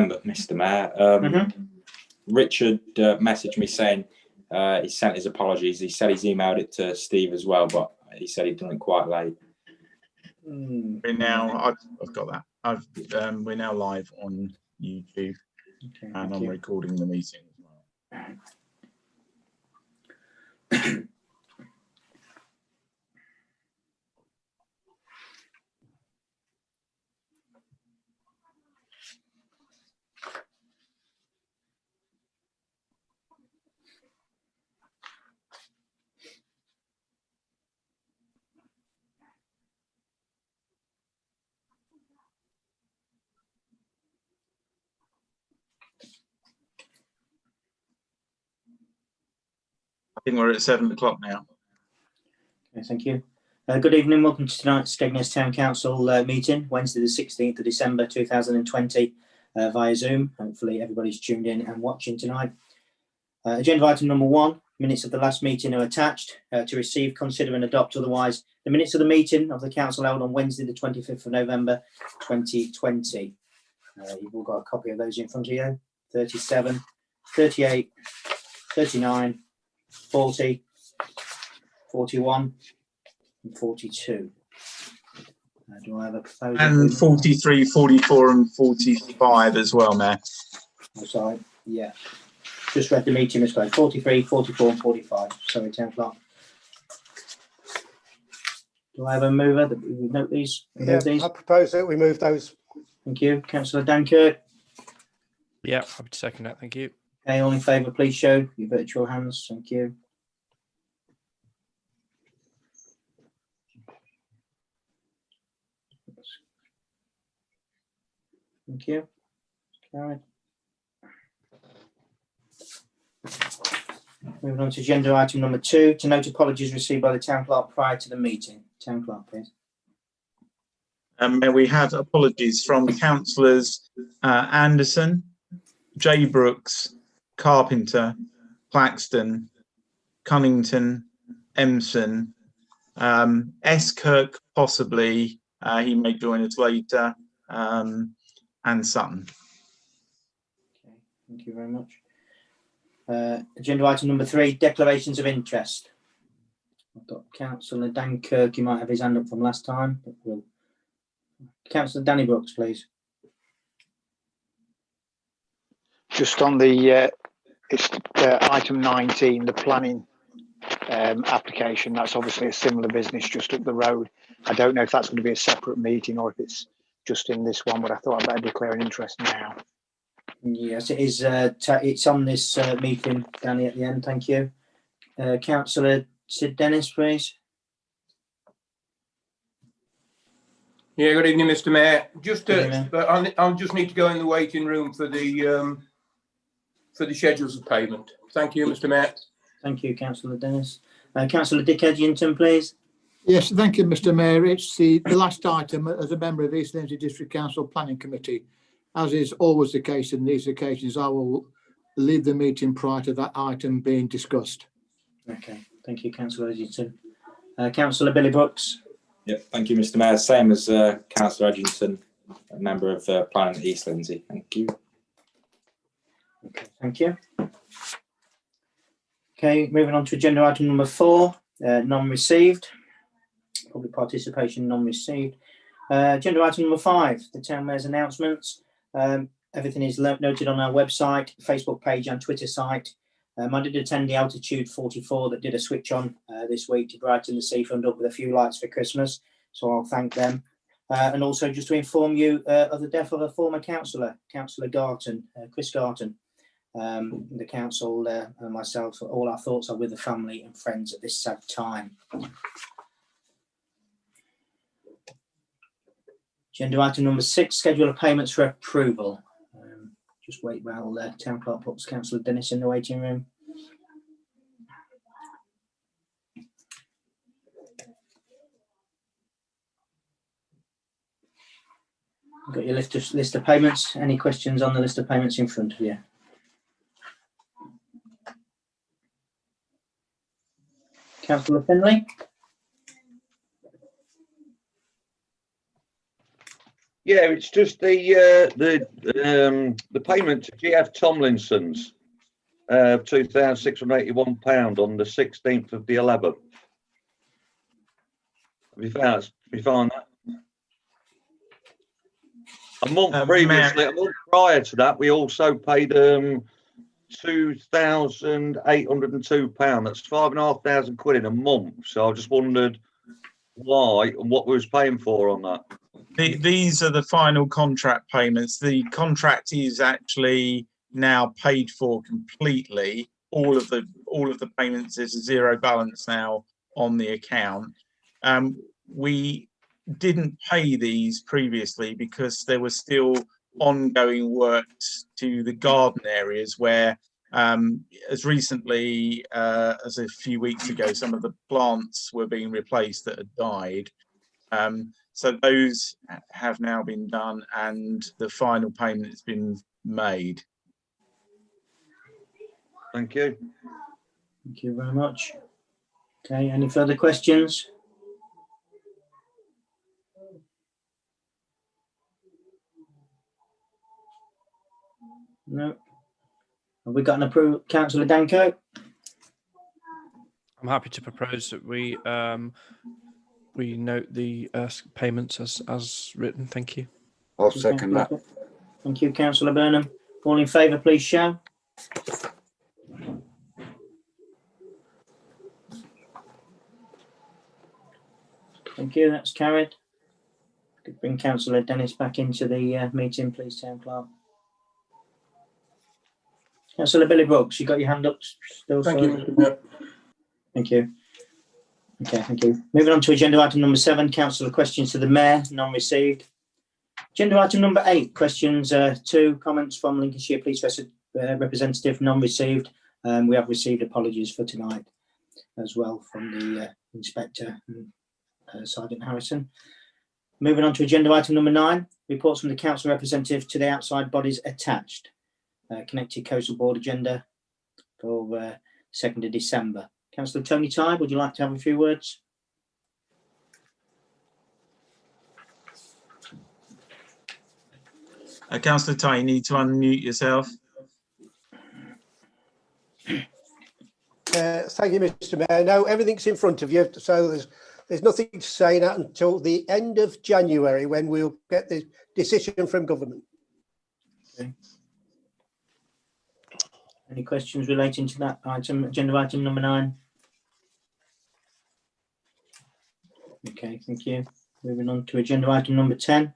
Mr. Mayor. Richard messaged me saying he sent his apologies. He said he's emailed it to Steve as well, but he said he'd done it quite late. We're now. I've got that. We're now live on YouTube, and I'm recording the meeting as well. I think we're at 7 o'clock now. Okay, thank you. Good evening. Welcome to tonight's Skegness Town Council meeting, Wednesday the 16th of December 2020 via Zoom. Hopefully everybody's tuned in and watching tonight. Agenda item number 1, minutes of the last meeting are attached to receive, consider and adopt. Otherwise, the minutes of the meeting of the council held on Wednesday the 25th of November 2020. You've all got a copy of those in front of you. 37, 38, 39, 40, 41 and 42. Do I have a proposal? And 43, 44 and 45 as well, Mayor. Oh, sorry, yeah. Just read the meeting as well. 43, 44 and 45. Sorry, 10 o'clock. Do I have a mover that we note these? I propose that we move those. Thank you. Councillor Dankirk. Yeah, happy to second that. Thank you. Okay, all in favour, please show your virtual hands. Thank you. Thank you. Carried. Moving on to agenda item number 2, to note apologies received by the town clerk prior to the meeting. Town clerk, please. We had apologies from councillors Anderson, J. Brooks, Carpenter, Claxton, Cunnington, Empson, S. Kirk possibly, he may join us later, and Sutton. Okay, thank you very much. Agenda item number 3, declarations of interest. I've got Councillor Dan Kirk, he might have his hand up from last time, but we'll... Councillor Danny Brooks, please. Just on the it's item 19, the planning application. That's obviously a similar business just up the road. I don't know if that's going to be a separate meeting or if it's just in this one, but I thought I'd better declare an interest now. Yes, it is. It's on this meeting, Danny, at the end. Thank you. Councillor Sid Dennis, please. Yeah, good evening, Mr. Mayor. I'll just need to go in the waiting room for the schedules of payment. Thank you, Mr. Mayor. Thank you, Councillor Dennis. Councillor Dick Edgington, please. Yes, thank you, Mr. Mayor. It's the last item as a member of the East Lindsey District Council Planning Committee. As is always the case in these occasions, I will leave the meeting prior to that item being discussed. Okay, thank you, Councillor Edgington. Councillor Billy Brooks. Yep, thank you, Mr. Mayor. Same as Councillor Edgington, a member of Planning at East Lindsey. Thank you. Okay, thank you. Okay, moving on to agenda item number 4, non-received. Public participation non-received. Agenda item number 5, the town mayor's announcements. Everything is noted on our website, Facebook page and Twitter site. I did attend the Altitude 44 that did a switch on this week to brighten the seafront up with a few lights for Christmas. So I'll thank them. And also just to inform you of the death of a former councillor, Councillor Garton, Chris Garton. The council and myself, all our thoughts are with the family and friends at this sad time. Agenda item number 6, schedule of payments for approval. Just wait while town clerk puts Councillor Dennis in the waiting room. Got your list of payments. Any questions on the list of payments in front of you? Councillor Finlay. Yeah, it's just the payment to GF Tomlinson's £2,681 on the 16th of the 11th. Have you found that? A month previously, a month prior to that, we also paid £2,802. That's £5,500 in a month. So I just wondered why and what we was paying for on that. These are the final contract payments. The contract is actually now paid for completely. All of the payments, there's a zero balance now on the account. We didn't pay these previously because there was still ongoing works to the garden areas where as recently as a few weeks ago, some of the plants were being replaced that had died. So those have now been done and the final payment has been made. Thank you. Thank you very much. Okay, any further questions? No. Have we got an approved, Councillor Danko? I'm happy to propose that we note the payments as written. Thank you. I'll second that. Thank you, Councillor Burnham. All in favour, please show. Thank you, that's carried. Could bring Councillor Dennis back into the meeting, please, Town Clerk. Councillor Billy Brooks, you got your hand up still? Thank you, Mr. Mayor. Thank you. Okay, thank you. Moving on to agenda item number 7, councillor questions to the Mayor, none received. Agenda item number 8, questions 2, comments from Lincolnshire Police representative, none received. We have received apologies for tonight as well from the Inspector, Sergeant Harrison. Moving on to agenda item number 9, reports from the council representative to the outside bodies attached. Connected Coastal Board agenda for 2nd of December. Councillor Tony Tye, would you like to have a few words? Councillor Tye, you need to unmute yourself. Thank you, Mr. Mayor. No, everything's in front of you, so there's nothing to say that until the end of January when we'll get the decision from government. Okay. Any questions relating to that item, agenda item number 9? Okay, thank you. Moving on to agenda item number 10.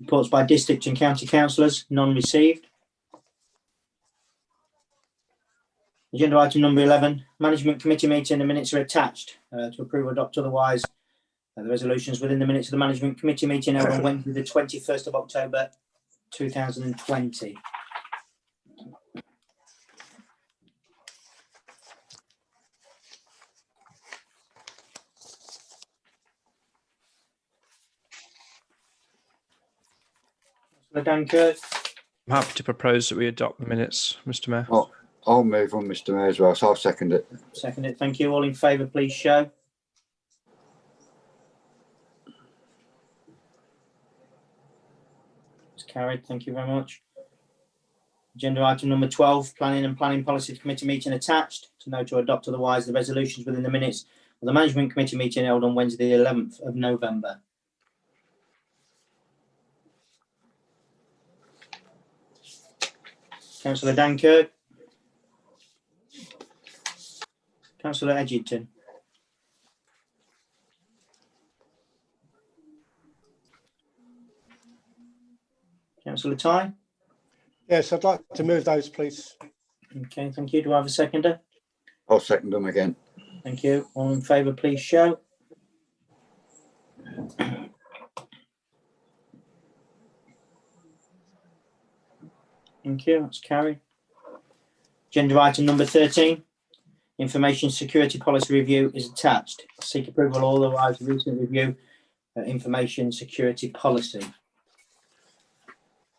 Reports by district and county councillors, none received. Agenda item number 11, management committee meeting, the minutes are attached to approve or adopt otherwise. The resolutions within the minutes of the management committee meeting held on Wednesday the 21st of October 2020. Dunkirk. I'm happy to propose that we adopt the minutes, Mr. Mayor. I'll move on, Mr. Mayor, as well, so I'll second it. Second it, thank you. All in favour, please show. It's carried, thank you very much. Agenda item number 12, Planning and Planning Policy Committee meeting attached. To note or adopt otherwise the resolutions within the minutes of the Management Committee meeting held on Wednesday the 11th of November. Councillor Dankirk. Councillor Edgington. Councillor Tye. Yes, I'd like to move those, please. Okay, thank you. Do I have a seconder? I'll second them again. Thank you. All in favour, please show. Thank you. That's carried. Agenda item number 13. Information Security Policy Review is attached. Seek approval all otherwise recent review information security policy.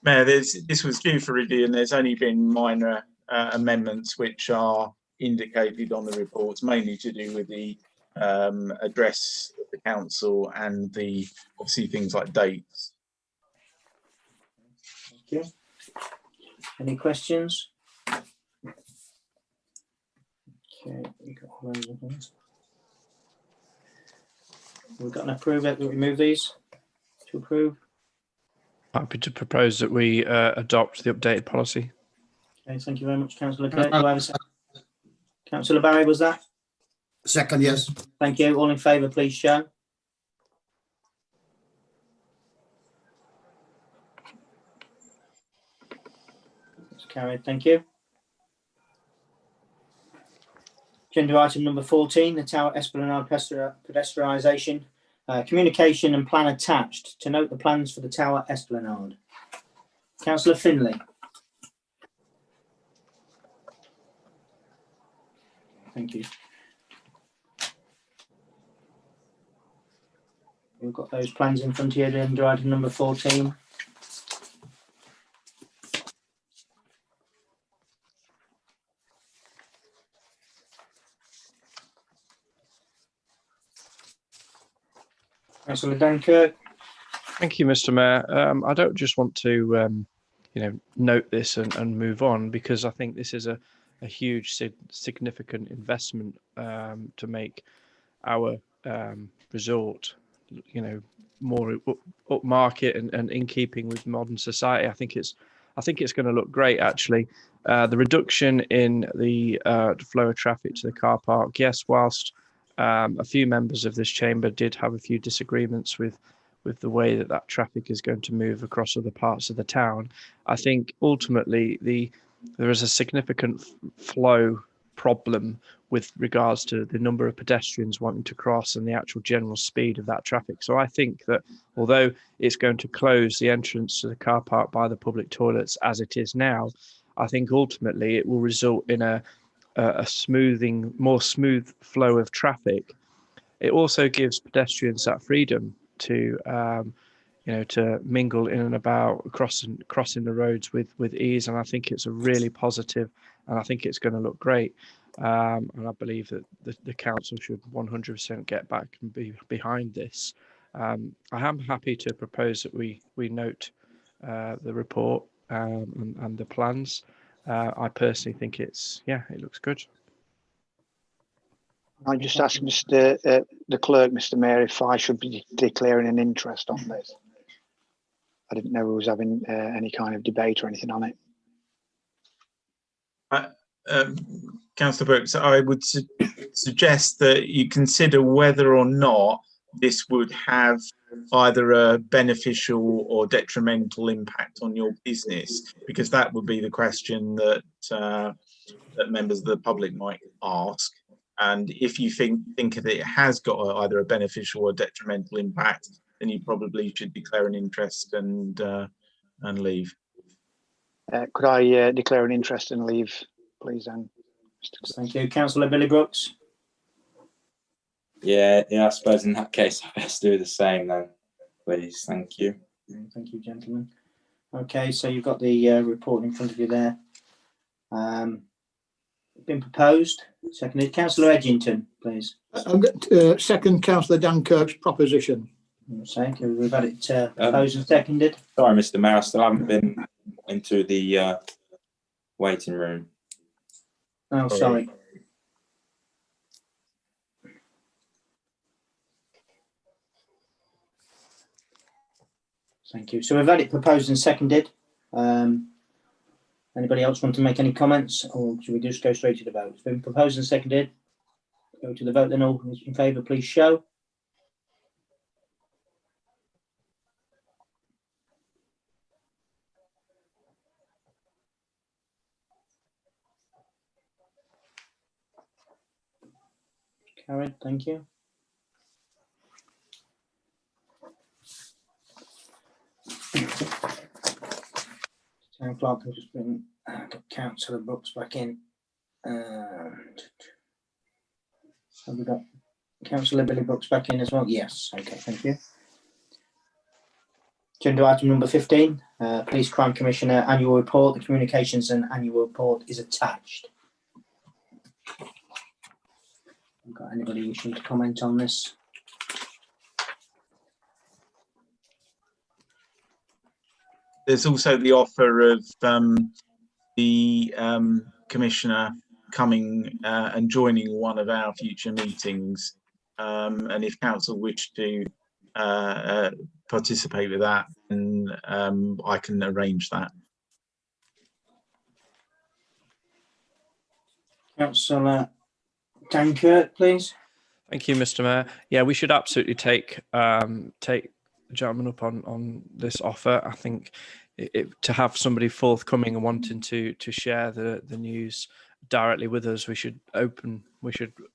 Mayor, this was due for review and there's only been minor amendments which are indicated on the reports, mainly to do with the address of the council and the obviously things like dates. Thank you. Any questions? Okay, we got all those things. We've got an approve it. We'll remove these to approve. Happy to propose that we adopt the updated policy. Okay, thank you very much, Councillor Kirk. Do I have a second? Councillor Barry, was that? Second, yes. Thank you. All in favour, please show. That's carried. Thank you. Agenda item number 14, the Tower Esplanade pedestrianisation. Communication and plan attached to note the plans for the Tower Esplanade. Councillor Finlay. Thank you. We've got those plans in front of you under item number 14. Councillor Dunkirk. Thank you, Mr. Mayor. I don't just want to, note this and move on, because I think this is a huge, significant investment to make our resort, more upmarket and in keeping with modern society. I think it's going to look great, actually. The reduction in the flow of traffic to the car park, yes, whilst a few members of this chamber did have a few disagreements with the way that traffic is going to move across other parts of the town, I think ultimately there is a significant flow problem with regards to the number of pedestrians wanting to cross and the actual general speed of that traffic. So I think that although it's going to close the entrance to the car park by the public toilets as it is now, I think ultimately it will result in a more smooth flow of traffic. It also gives pedestrians that freedom to to mingle in and about, crossing the roads with ease, and I think it's a really positive, and I think it's going to look great. And I believe that the council should 100% get back and be behind this. I am happy to propose that we note the report and the plans. I personally think it looks good. I just asked the clerk, Mr. Mayor, if I should be declaring an interest on this. I didn't know we was having any kind of debate or anything on it. Councillor Brooks, I would suggest that you consider whether or not this would have either a beneficial or detrimental impact on your business, because that would be the question that that members of the public might ask. And if you think that it has got either a beneficial or detrimental impact, then you probably should declare an interest and leave. Could I declare an interest and leave, please, then? Thank you. Councillor Billy Brooks. Yeah, I suppose in that case I best do the same then, please. Thank you. Thank you, gentlemen. Okay, so you've got the report in front of you there. Been proposed. Seconded. Councillor Edgington, please. Second, Councillor Dunkirk's proposition. Thank you. We've had it proposed and seconded. Sorry, Mr. Mayor, I still haven't been into the waiting room. Oh, sorry. Thank you. So we've had it proposed and seconded. Anybody else want to make any comments, or should we just go straight to the vote? It's been proposed and seconded. Go to the vote then. All in favour, please show. Carried. Thank you. Town clerk can just bring councillor Brooks back in. Have we got Councillor Billy Brooks back in as well? Yes. Okay, thank you. Agenda item number 15, Police Crime Commissioner Annual Report. The Communications and Annual Report is attached. Got anybody wishing to comment on this? there's also the offer of the commissioner coming and joining one of our future meetings, and if council wish to participate with that, then I can arrange that. Councillor Dankirk, please. Thank you, Mr. Mayor. Yeah, we should absolutely take the gentleman up on this offer. I think to have somebody forthcoming and wanting to share the news directly with us, we should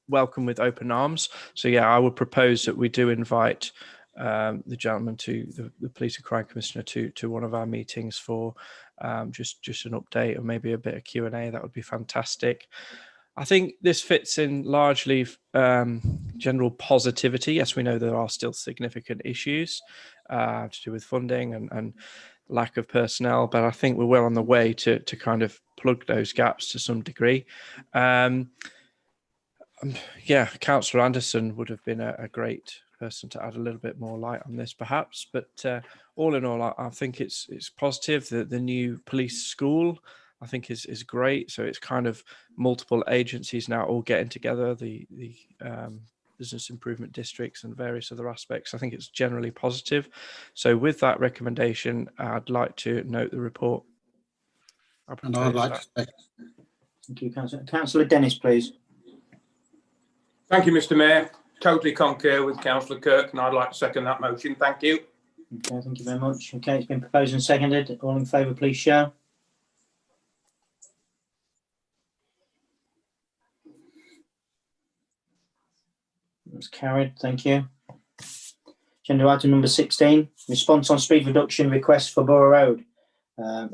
welcome with open arms. So yeah, I would propose that we do invite the gentleman, to the Police and Crime Commissioner, to one of our meetings for just an update or maybe a bit of Q&A. That would be fantastic. I think this fits in largely general positivity. Yes, we know there are still significant issues to do with funding and lack of personnel, but I think we're well on the way to kind of plug those gaps to some degree. Yeah, Councillor Anderson would have been a great person to add a little bit more light on this, perhaps. But all in all, I think it's positive. The new police school, I think, is great. So it's kind of multiple agencies now all getting together, the business improvement districts and various other aspects. I think it's generally positive. So with that recommendation, I'd like to note the report. And I'd like to second. Thank you, Councillor. Councillor Dennis, please. Thank you, Mr. Mayor. Totally concur with Councillor Kirk, and I'd like to second that motion. Thank you. Okay, thank you very much. Okay, it's been proposed and seconded. All in favour, please show. That's carried. Thank you. Agenda item number 16, response on speed reduction request for Borough Road.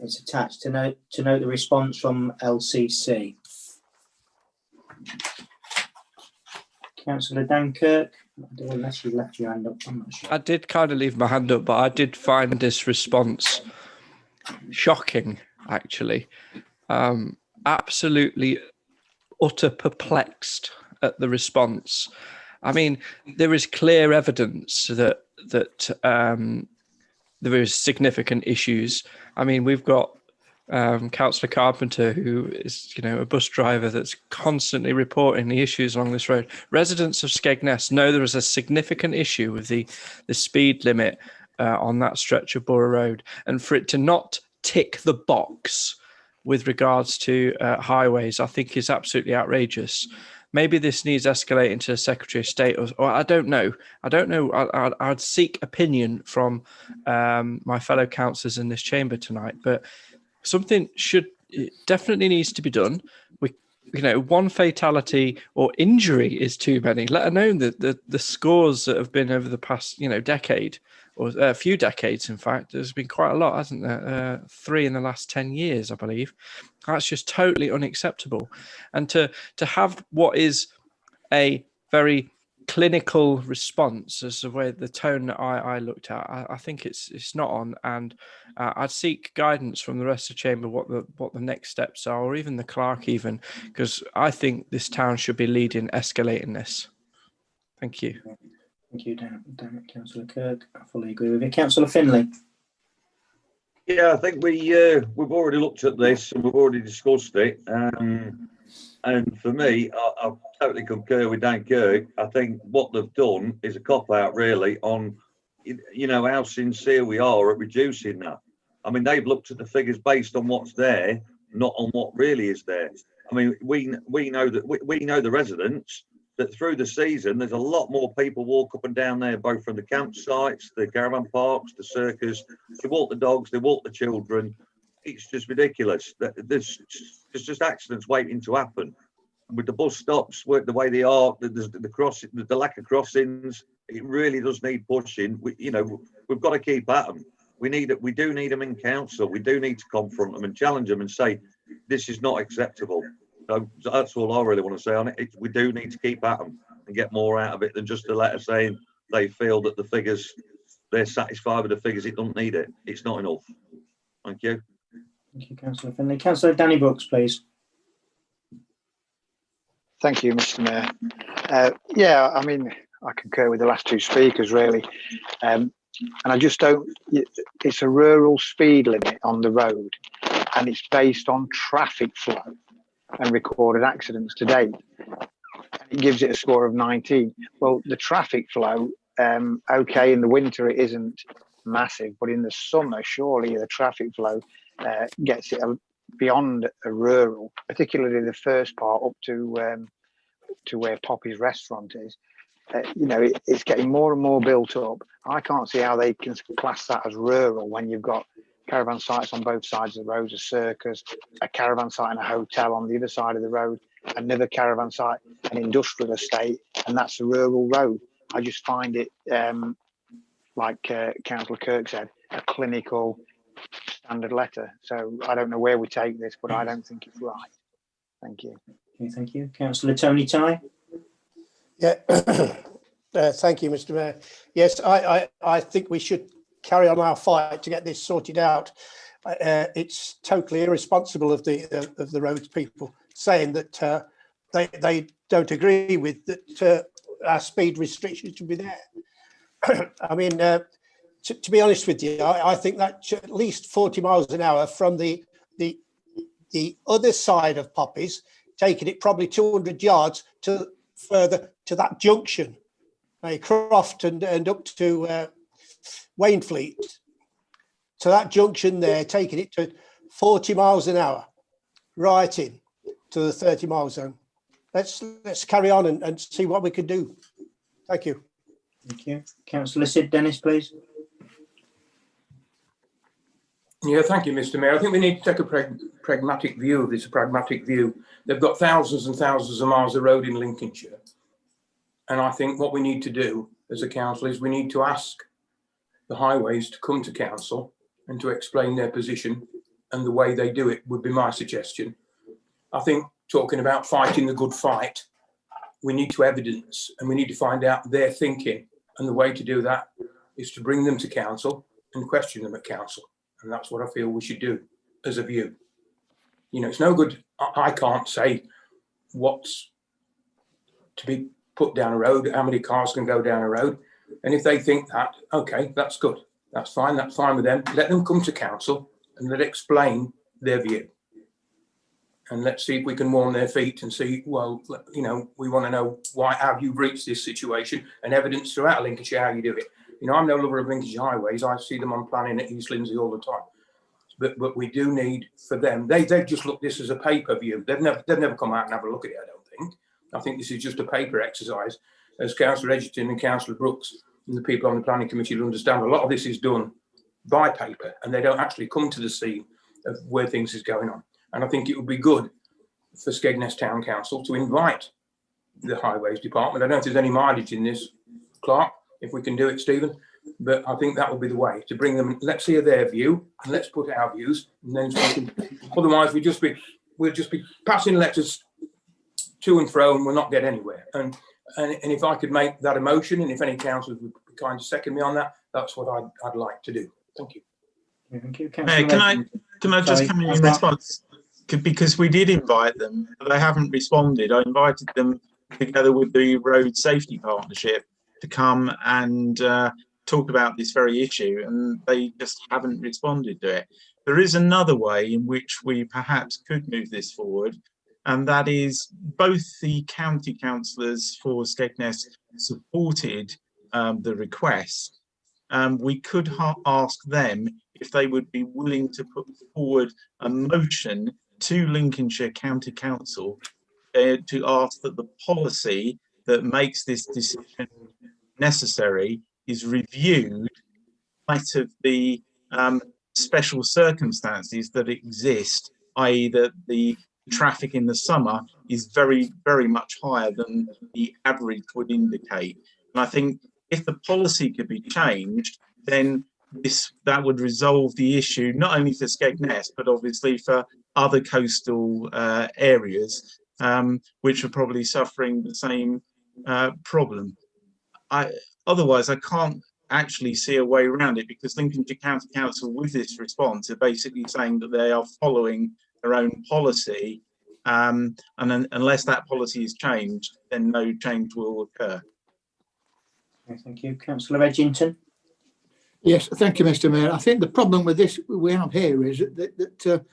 It's attached to note the response from LCC. Councillor Dankirk, unless you left your hand up, I'm not sure. I did kind of leave my hand up, but I did find this response shocking, actually. Absolutely utter perplexed at the response. I mean, there is clear evidence that there is significant issues. I mean, we've got Councillor Carpenter, who is, a bus driver that's constantly reporting the issues along this road. Residents of Skegness know there is a significant issue with the speed limit on that stretch of Borough Road, and for it to not tick the box with regards to highways, I think is absolutely outrageous. Maybe this needs escalating to the Secretary of State, or I don't know. I'd seek opinion from my fellow councillors in this chamber tonight, but something definitely needs to be done. One fatality or injury is too many, let alone the scores that have been over the past, decade, or a few decades. In fact, there's been quite a lot, hasn't there? 3 in the last 10 years, I believe. That's just totally unacceptable. And to have what is a very clinical response, as the tone that I looked at, I think it's not on. And I'd seek guidance from the rest of the chamber what the next steps are, or even the clerk, even, because I think this town should be leading escalating this. Thank you. Thank you, Councillor Kirk. I fully agree with you. Councillor Finlay. Yeah, I think we've already looked at this and we've already discussed it. And for me, I totally concur with Dan Kirk. I think what they've done is a cop-out, really, on, how sincere we are at reducing that. I mean, they've looked at the figures based on what's there, not on what really is there. I mean, we know that we know the residents, that through the season, there's a lot more people walk up and down there, both from the campsites, the caravan parks, the circus. They walk the dogs, they walk the children. It's just ridiculous. There's just accidents waiting to happen. With the bus stops, the way they are, the lack of crossings, it really does need pushing. We've got to keep at them. We do need them in council. We do need to confront them and challenge them and say, this is not acceptable. So that's all I really want to say on it. We do need to keep at them and get more out of it than just a letter saying they feel that the figures, they're satisfied with the figures. It doesn't need it. It's not enough. Thank you. Thank you, Councillor Finlay. Councillor Danny Brooks, please. Thank you, Mr. Mayor. Yeah, I mean, I concur with the last two speakers, really. And I just don't, it's a rural speed limit on the road, and it's based on traffic flow and recorded accidents to date. It gives it a score of 19. Well, the traffic flow, okay, in the winter it isn't massive, but in the summer, surely the traffic flow gets it beyond a rural, particularly the first part up to where Poppy's restaurant is. You know, it's getting more and more built up. I can't see how they can class that as rural when you've got caravan sites on both sides of the road, a circus, a caravan site and a hotel on the other side of the road, another caravan site, an industrial estate, and that's a rural road. I just find it, like Councillor Kirk said, a clinical standard letter. So I don't know where we take this, but I don't think it's right. Thank you. Okay, thank you. Councillor Tony Ty. Yeah, thank you, Mr. Mayor. Yes, I think we should carry on our fight to get this sorted out. It's totally irresponsible of the roads people saying that they don't agree with that our speed restrictions should be there. I mean, to be honest with you, I think that at least 40 miles an hour from the other side of Poppies, taking it probably 200 yards to further to that junction, Croft and up to Wainfleet. To that junction there, taking it to 40 miles an hour, right in to the 30 mile zone. Let's carry on and see what we can do. Thank you. Thank you. Councillor Sid Dennis, please. Yeah, thank you, Mr. Mayor. I think we need to take a pragmatic view of this, a pragmatic view. They've got thousands and thousands of miles of road in Lincolnshire. And I think what we need to do as a council is we need to ask the highways to come to council and to explain their position, and the way they do it would be my suggestion. I think talking about fighting the good fight, we need to evidence and we need to find out their thinking. And the way to do that is to bring them to council and question them at council. And that's what I feel we should do as a view. You know, it's no good. I can't say what's to be put down a road, how many cars can go down a road. And if they think that, okay, that's good. That's fine with them. Let them come to council and let explain their view. And let's see if we can warm their feet and see, well, you know, we want to know why have you reached this situation, and evidence throughout Lincolnshire how you do it. You know, I'm no lover of Lincolnshire highways. I see them on planning at East Lindsey all the time. But we do need for them. They've just looked at this as a paper view. They've never come out and have a look at it, I don't think. I think this is just a paper exercise. As Councillor Edgerton and Councillor Brooks and the people on the planning committee will understand, a lot of this is done by paper and they don't actually come to the scene of where things is going on. And I think it would be good for Skegness Town Council to invite the Highways Department. I don't know if there's any mileage in this, Clark, if we can do it, Stephen, but I think that would be the way to bring them. Let's hear their view and let's put our views, and then otherwise we'll just be passing letters to and fro and we'll not get anywhere. And if I could make that a motion, and if any councillors would kind of second me on that, that's what I'd like to do. Thank you. Thank you. Hey, can I just come in response? Because we did invite them, but they haven't responded. I invited them together with the Road Safety Partnership to come and talk about this very issue, and they just haven't responded to it. There is another way in which we perhaps could move this forward, and that is both the county councillors for Skegness supported the request. We could ask them if they would be willing to put forward a motion to Lincolnshire County Council to ask that the policy that makes this decision necessary is reviewed in light of the special circumstances that exist, i.e. that the traffic in the summer is very, very much higher than the average would indicate. And I think if the policy could be changed, then that would resolve the issue, not only for Skegness, but obviously for other coastal areas, which are probably suffering the same problem. Otherwise, I can't actually see a way around it, because Lincolnshire County Council, with this response, are basically saying that they are following their own policy, and unless that policy is changed, then no change will occur. Thank you. Councillor Edgington. Yes, thank you, Mr. Mayor. I think the problem with this we have here is that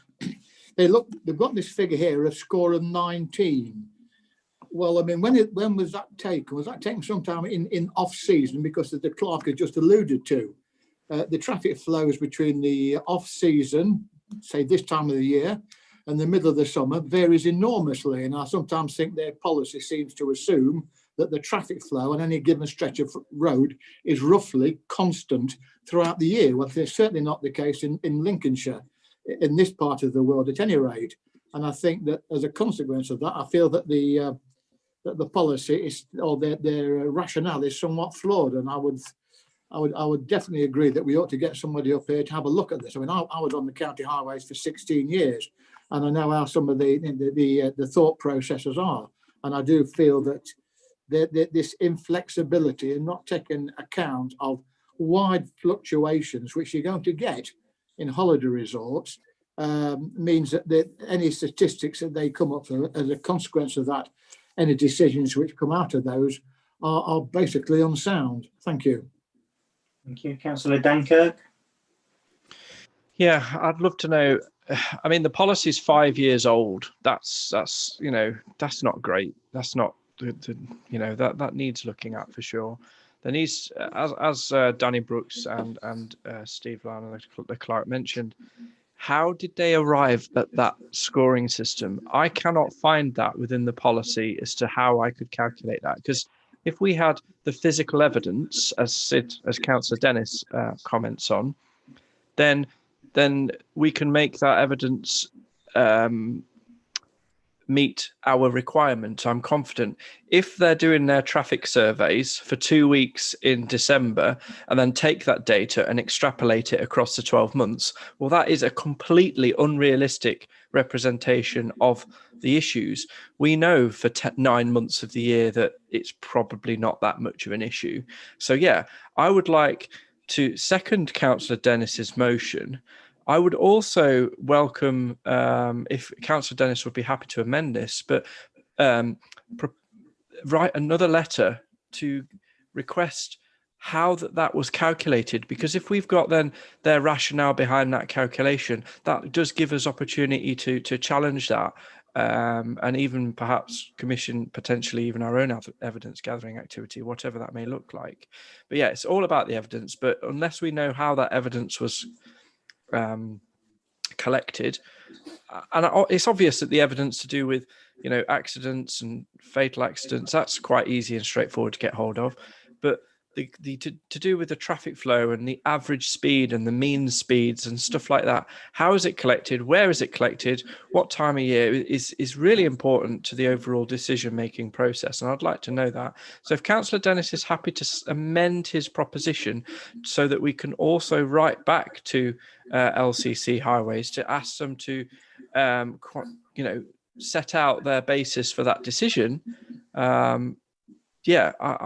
they've got this figure here, a score of 19. Well, I mean, when was that taken? Was that taken sometime in off season? Because as the clerk had just alluded to, the traffic flows between the off season, say this time of the year, and the middle of the summer varies enormously. And I sometimes think their policy seems to assume that the traffic flow on any given stretch of road is roughly constant throughout the year. Well, it's certainly not the case in Lincolnshire, in this part of the world at any rate. And I think that as a consequence of that, I feel that the policy is, or their rationale is somewhat flawed. And I would definitely agree that we ought to get somebody up here to have a look at this. I mean, I was on the county highways for 16 years, and I know how some of the thought processes are. And I do feel that this inflexibility and not taking account of wide fluctuations, which you're going to get in holiday resorts, means that any statistics that they come up with as a consequence of that, any decisions which come out of those are basically unsound. Thank you. Thank you. Councillor Dankirk. Yeah, I'd love to know. I mean, the policy is 5 years old. That's that's not great. That's not that needs looking at for sure. There needs, as Danny Brooks and Steve Lyon, the clerk, mentioned, how did they arrive at that scoring system? I cannot find that within the policy as to how I could calculate that, because if we had the physical evidence, as Councillor Dennis comments on, then we can make that evidence meet our requirement. I'm confident. If they're doing their traffic surveys for 2 weeks in December and then take that data and extrapolate it across the 12 months, well, that is a completely unrealistic representation of the issues. We know for 9 months of the year that it's probably not that much of an issue. So yeah, I would like to second Councillor Dennis's motion. I would also welcome, if Councillor Dennis would be happy to amend this, but write another letter to request how that was calculated, because if we've got then their rationale behind that calculation, that does give us opportunity to challenge that, and even perhaps commission potentially even our own evidence gathering activity, whatever that may look like. But yeah, it's all about the evidence. But unless we know how that evidence was collected, and it's obvious that the evidence to do with accidents and fatal accidents, that's quite easy and straightforward to get hold of, but to do with the traffic flow and the average speed and the mean speeds and stuff like that, how is it collected, where is it collected, what time of year, is really important to the overall decision making process, and I'd like to know that. So if Councillor Dennis is happy to amend his proposition so that we can also write back to LCC Highways to ask them to set out their basis for that decision, I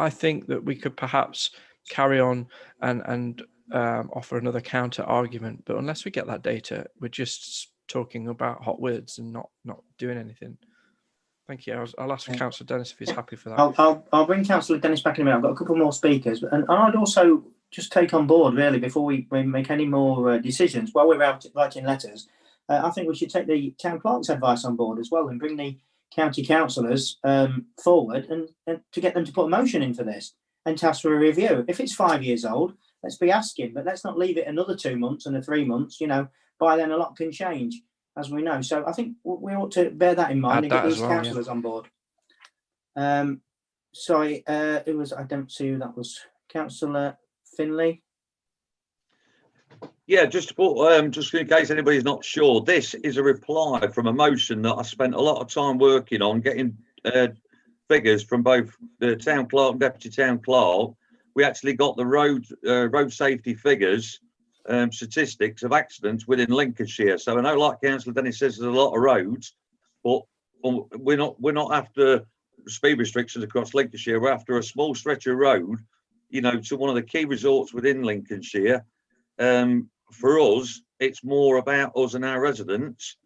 think that we could perhaps carry on and offer another counter argument. But unless we get that data, we're just talking about hot words and not doing anything. Thank you. I'll ask Councillor Dennis if he's happy for that. I'll bring Councillor Dennis back in a minute. I've got a couple more speakers, and I'd also just take on board, really, before we make any more decisions, while we're out writing letters, I think we should take the town clerk's advice on board as well and bring the county councillors forward and to get them to put a motion in for this and to ask for a review. If it's 5 years old, let's be asking, but let's not leave it another 2 months and 3 months. By then a lot can change, as we know. So I think we ought to bear that in mind and get these councillors on board. Sorry, it was, I don't see who that was. Councillor Finlay. Yeah, just to put, just in case anybody's not sure, this is a reply from a motion that I spent a lot of time working on, getting figures from both the town clerk and deputy town clerk. We actually got the road safety figures, statistics of accidents within Lincolnshire. So I know, like Councillor Dennis says, there's a lot of roads, but we're not after speed restrictions across Lincolnshire. We're after a small stretch of road, to one of the key resorts within Lincolnshire. For us, it's more about us and our residents,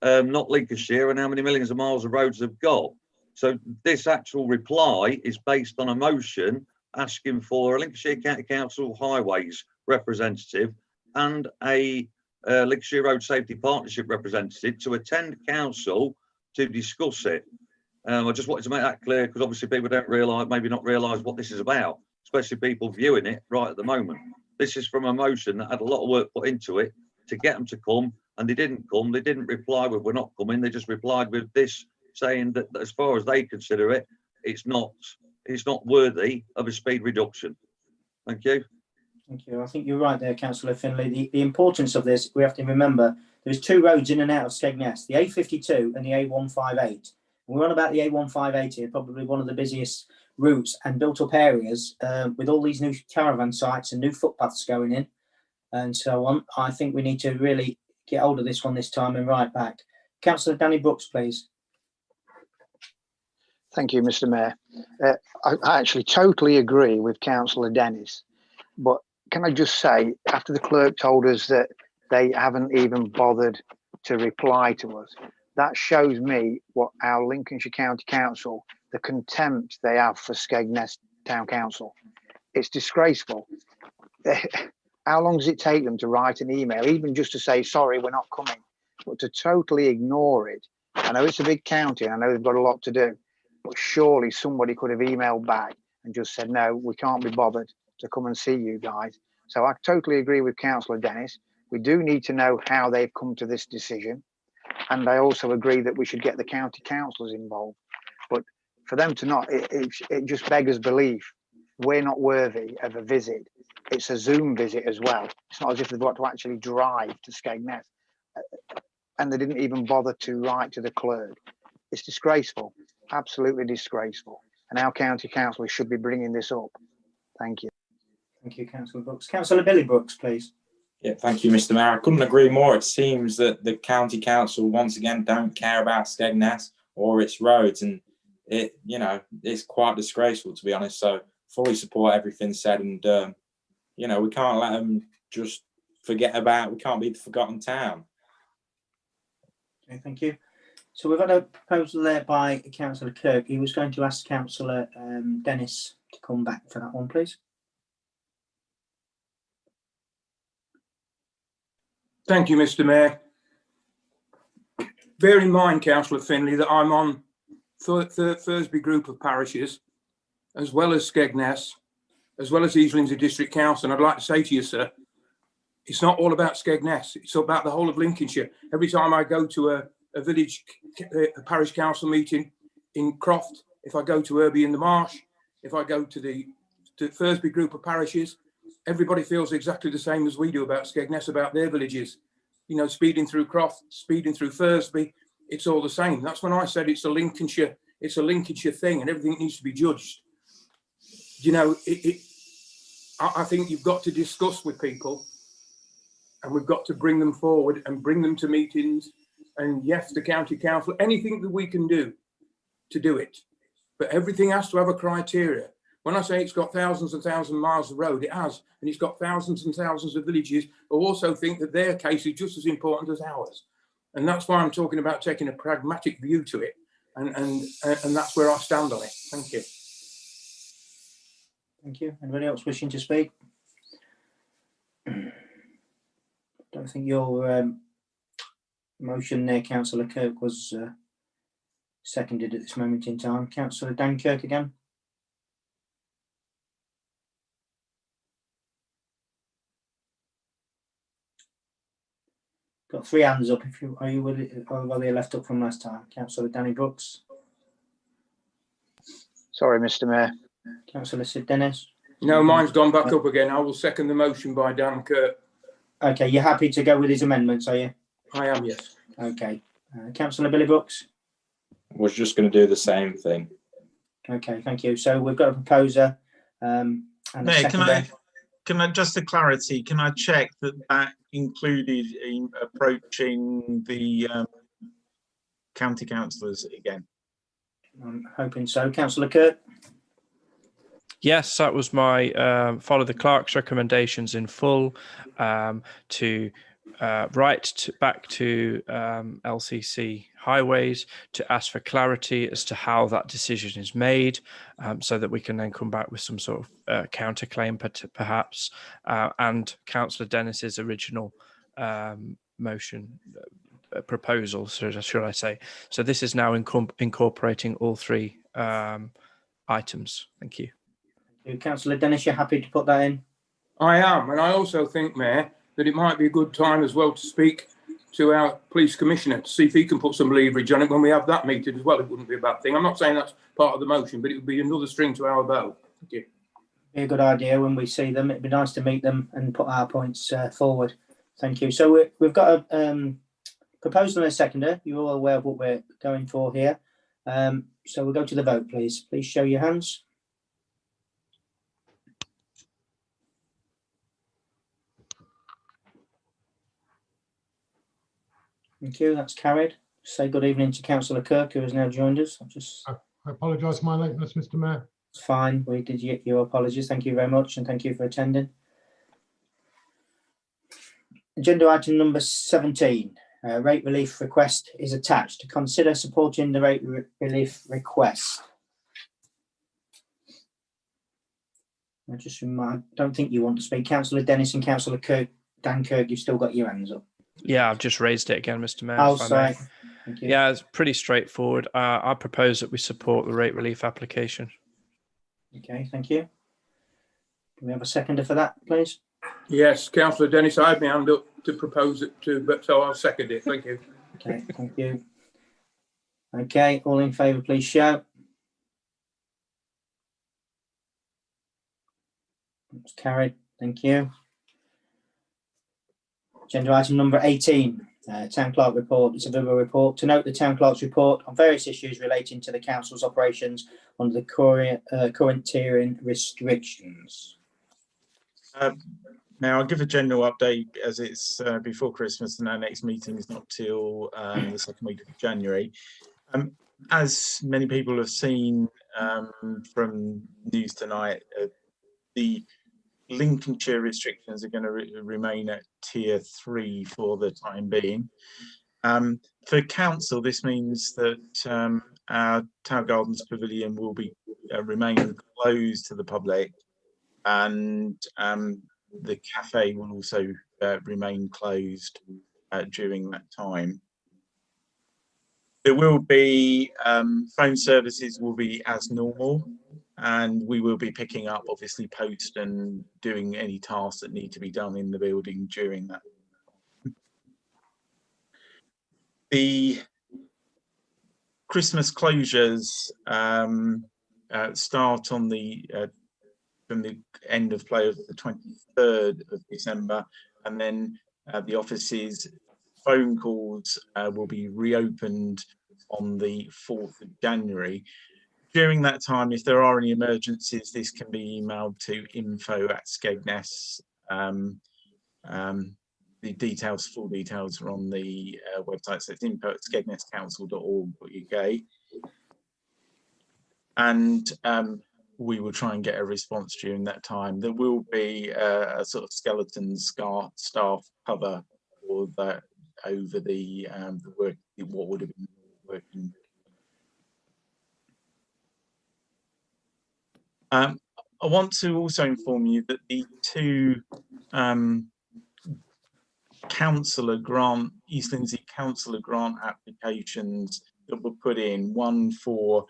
not Lincolnshire and how many millions of miles of roads they've got. So this actual reply is based on a motion asking for a Lincolnshire County Council highways representative and a Lincolnshire Road Safety Partnership representative to attend council to discuss it. I just wanted to make that clear because obviously people don't realise, maybe not realise what this is about, especially people viewing it right at the moment. This is from a motion that had a lot of work put into it to get them to come, and they didn't come. They didn't reply with "we're not coming." They just replied with this, saying that as far as they consider it, it's not worthy of a speed reduction. Thank you. Thank you. I think you're right there, Councillor Finlay. The importance of this, we have to remember, there's two roads in and out of Skegness, the A52 and the A158. And we're on about the A158 here, probably one of the busiest routes and built up areas with all these new caravan sites and new footpaths going in and so on. I think we need to really get hold of this one this time and right back. Councillor Danny Brooks, please. Thank you, Mr. Mayor. I actually totally agree with Councillor Dennis, but can I just say, after the clerk told us that they haven't even bothered to reply to us, that shows me what our Lincolnshire County Council, the contempt they have for Skegness Town Council. It's disgraceful. How long does it take them to write an email, even just to say, sorry, we're not coming, but to totally ignore it? I know it's a big county and I know they've got a lot to do, but surely somebody could have emailed back and just said, no, we can't be bothered to come and see you guys. So I totally agree with Councillor Dennis. We do need to know how they've come to this decision. And I also agree that we should get the county councillors involved. But for them to not, it just beggars belief. We're not worthy of a visit. It's a Zoom visit as well. It's not as if they've got to actually drive to Skegness. And they didn't even bother to write to the clerk. It's disgraceful, absolutely disgraceful. And our county councillors should be bringing this up. Thank you. Thank you, Councillor Brooks. Councillor Billy Brooks, please. Yeah, thank you, Mr. Mayor. I couldn't agree more. It seems that the county council once again don't care about Skegness or its roads, and it's quite disgraceful, to be honest. So fully support everything said, and we can't let them just forget about. We can't be the forgotten town. Okay, thank you. So we've had a proposal there by Councillor Kirk. He was going to ask Councillor Dennis to come back for that one, please. Thank you, Mr. Mayor. Bear in mind, Councillor Finlay, that I'm on Thursby group of parishes, as well as Skegness, as well as East Lindsey District Council. And I'd like to say to you, sir, it's not all about Skegness. It's about the whole of Lincolnshire. Every time I go to a village, a parish council meeting in Croft, if I go to Irby in the Marsh, if I go to the Thursby group of parishes, everybody feels exactly the same as we do about Skegness, about their villages. Speeding through Croft, speeding through Thursby, it's all the same. That's when I said it's a Lincolnshire thing, and everything needs to be judged. I think you've got to discuss with people, and we've got to bring them forward and bring them to meetings. And yes, the county council, anything that we can do to do it, but everything has to have a criteria. When I say it's got thousands and thousands of miles of road, it has, and it's got thousands and thousands of villages who also think that their case is just as important as ours. And that's why I'm talking about taking a pragmatic view to it, and that's where I stand on it. Thank you. Thank you. Anybody else wishing to speak? Don't think your motion there, Councillor Kirk, was seconded at this moment in time. Councillor Dan Kirk again. Got three hands up. Are you with it, or were they left up from last time? Councillor Danny Brooks. Sorry, Mr. Mayor. Councillor Sid Dennis. No, mine's gone back up again. I will second the motion by Dan Kirk. Okay, you're happy to go with his amendments, are you? I am, yes. Okay. Councillor Billy Brooks. Was just going to do the same thing. Okay, thank you. So we've got a proposer. And Mayor, can I just for clarity, can I check that included in approaching the county councillors again? I'm hoping so. Councillor Kirk. Yes, that was my follow the clerk's recommendations in full to back to LCC Highways to ask for clarity as to how that decision is made, so that we can then come back with some sort of counterclaim perhaps, and Councillor Dennis's original motion proposal, should I say. So this is now incorporating all three items. Thank you. Councillor Dennis, you're happy to put that in? I am, and I also think, Mayor, that it might be a good time as well to speak to our police commissioner to see if he can put some leverage on it when we have that meeting as well. It wouldn't be a bad thing. I'm not saying that's part of the motion, but it would be another string to our bow. Thank you. Be a good idea when we see them. It'd be nice to meet them and put our points forward. Thank you. So we've got a proposal and a seconder. You're all aware of what we're going for here. So we'll go to the vote, please. Please show your hands. Thank you. That's carried. Say good evening to Councillor Kirk, who has now joined us. I apologise for my lateness, Mr. Mayor. It's fine. We did get your apologies. Thank you very much, and thank you for attending. Agenda item number 17. Rate relief request is attached. To consider supporting the rate relief request. I don't think you want to speak. Councillor Dennis and Councillor Kirk, Dan Kirk, you've still got your hands up. Yeah, I've just raised it again, Mr. Mayor. Oh, sorry. Thank you. Yeah, it's pretty straightforward. I propose that we support the rate relief application. Okay, thank you. Can we have a seconder for that, please? Yes, Councillor Dennis, I had my hand up to propose it too, but so I'll second it. Thank you. Okay, thank you. Okay, all in favour, please shout. It's carried. Thank you. Agenda item number 18, Town Clerk report. It's a verbal report. To note the Town Clerk's report on various issues relating to the Council's operations under the current tiering restrictions. Now, I'll give a general update as it's before Christmas and our next meeting is not till the second week of January. As many people have seen from news tonight, the Lincolnshire restrictions are going to remain at tier 3 for the time being. For council, this means that our Tower Gardens Pavilion will be remain closed to the public, and the cafe will also remain closed during that time. There will be phone services will be as normal, and we will be picking up obviously post and doing any tasks that need to be done in the building during that. The Christmas closures start on from the end of play of the 23rd of December, and then the office's phone calls will be reopened on the 4th of January. During that time, if there are any emergencies, this can be emailed to info@Skegness. The details, full details are on the website, so it's info@skegnesscouncil.org.uk. And we will try and get a response during that time. There will be a sort of skeleton staff cover for that over the work, what would have been working. I want to also inform you that the two councillor grant, East Lindsey councillor grant applications that were put in, one for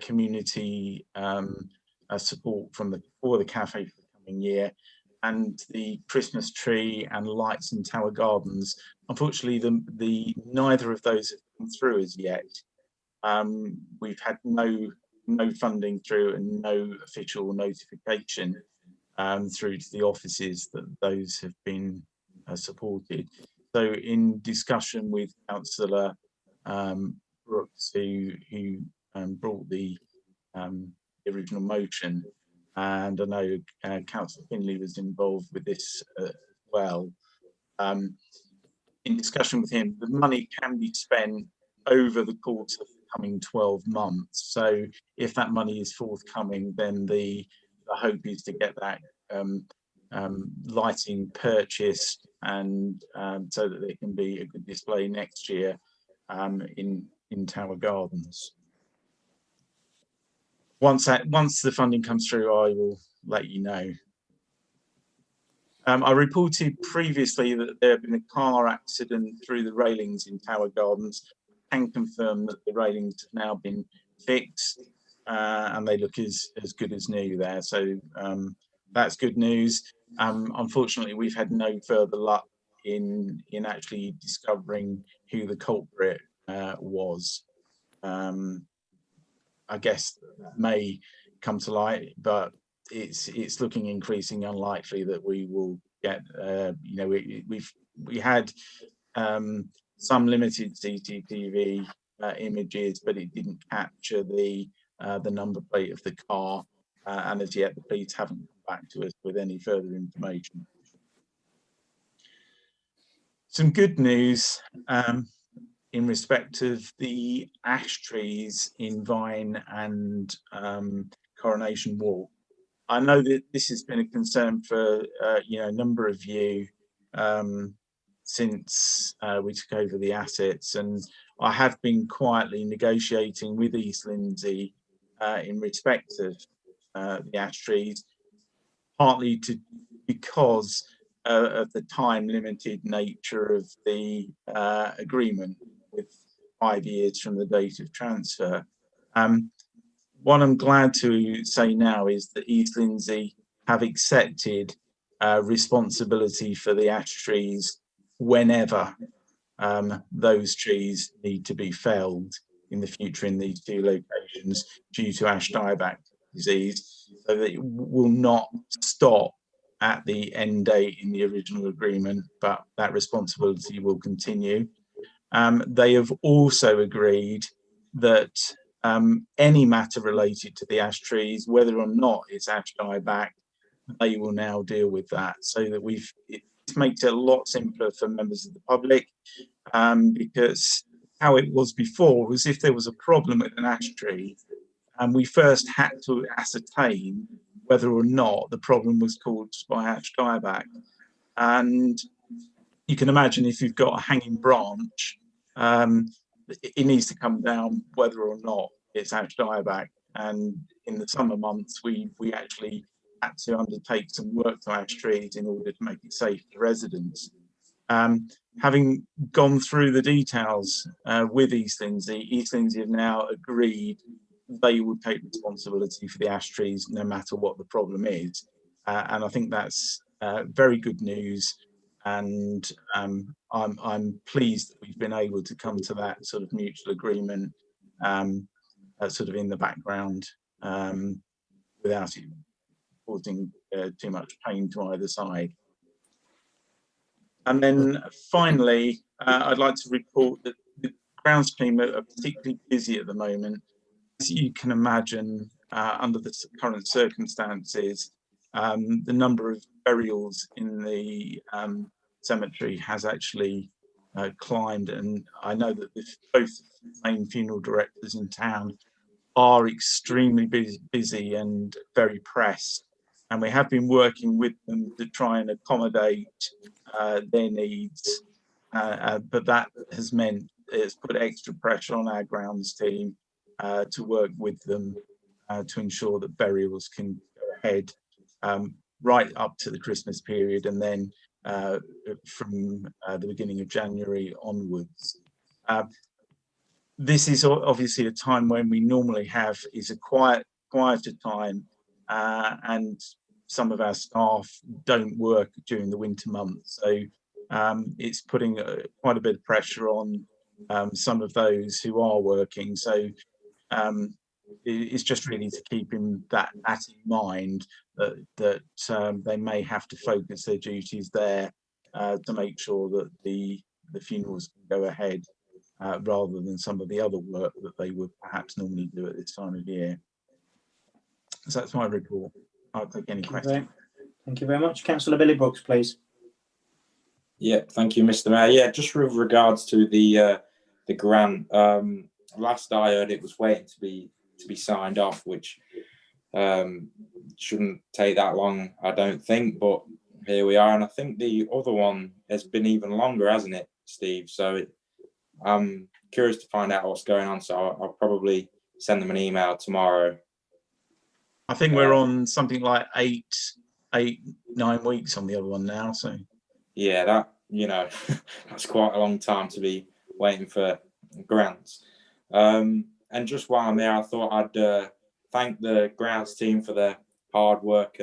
community support for the cafe for the coming year, and the Christmas tree and lights in Tower Gardens. Unfortunately, the neither of those have come through as yet. We've had no funding through and no official notification through to the offices that those have been supported. So in discussion with Councillor Brooks, who brought the original motion, and I know Councillor Finley was involved with this as well. In discussion with him, the money can be spent over the course of the coming 12 months. So if that money is forthcoming, then the hope is to get that lighting purchased, and so that there can be a good display next year in Tower Gardens. Once the funding comes through, I will let you know. I reported previously that there had been a car accident through the railings in Tower Gardens. I can confirm that the railings have now been fixed, and they look as good as new there. So that's good news. Unfortunately, we've had no further luck in actually discovering who the culprit was. I guess that may come to light, but it's looking increasingly unlikely that we will get. You know, we had some limited CCTV images, but it didn't capture the number plate of the car, and as yet the police haven't come back to us with any further information. Some good news in respect of the ash trees in Vine and Coronation Walk. I know that this has been a concern for a number of you since we took over the assets, and I have been quietly negotiating with East Lindsey in respect of the ash trees, partly because of the time limited nature of the agreement with 5 years from the date of transfer. What I'm glad to say now is that East Lindsey have accepted responsibility for the ash trees whenever those trees need to be felled in the future in these two locations due to ash dieback disease, so that it will not stop at the end date in the original agreement, but that responsibility will continue. They have also agreed that any matter related to the ash trees, whether or not it's ash dieback, they will now deal with that, so that it makes it a lot simpler for members of the public, because how it was before was if there was a problem with an ash tree, and we first had to ascertain whether or not the problem was caused by ash dieback. And you can imagine if you've got a hanging branch, it needs to come down whether or not it's ash dieback. And in the summer months, we actually had to undertake some work to ash trees in order to make it safe for residents. Having gone through the details with East Lindsey have now agreed they will take responsibility for the ash trees no matter what the problem is. And I think that's very good news. And I'm pleased that we've been able to come to that sort of mutual agreement sort of in the background without it causing too much pain to either side. And then finally, I'd like to report that the grounds team are particularly busy at the moment. As you can imagine, under the current circumstances, the number of burials in the cemetery has actually climbed, and I know that both main funeral directors in town are extremely busy and very pressed, and we have been working with them to try and accommodate their needs, but that has meant it's put extra pressure on our grounds team to work with them to ensure that burials can go ahead right up to the Christmas period, and then from the beginning of January onwards. This is obviously a time when we normally have is a quieter time, and some of our staff don't work during the winter months, so it's putting quite a bit of pressure on some of those who are working. So it's just really to keep that in mind, that they may have to focus their duties there to make sure that the funerals can go ahead rather than some of the other work that they would perhaps normally do at this time of year. So that's my report. I'll take any questions. Thank you very much. Councillor Billy Brooks, please. Yeah, thank you, Mr. Mayor. Yeah, just with regards to the grant, last I heard it was waiting to be signed off, which shouldn't take that long, I don't think. But here we are. And I think the other one has been even longer, hasn't it, Steve? So I'm curious to find out what's going on. So I'll probably send them an email tomorrow. I think we're on something like 9 weeks on the other one now. So yeah, that, you know, that's quite a long time to be waiting for grants. And just while I'm there, I thought I'd thank the grounds team for their hard work.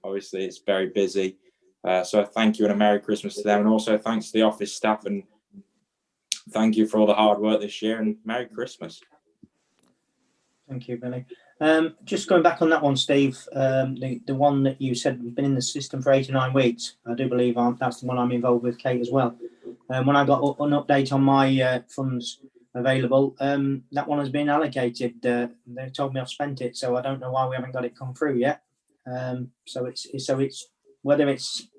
Obviously, it's very busy. So thank you and a Merry Christmas to them. And also thanks to the office staff, and thank you for all the hard work this year, and Merry Christmas. Thank you, Billy. Just going back on that one, Steve, the one that you said has been in the system for 8 or 9 weeks, I do believe that's the one I'm involved with, Kate, as well. When I got an update on my funds available, that one has been allocated. They told me I've spent it, so I don't know why we haven't got it come through yet. So it's whether it's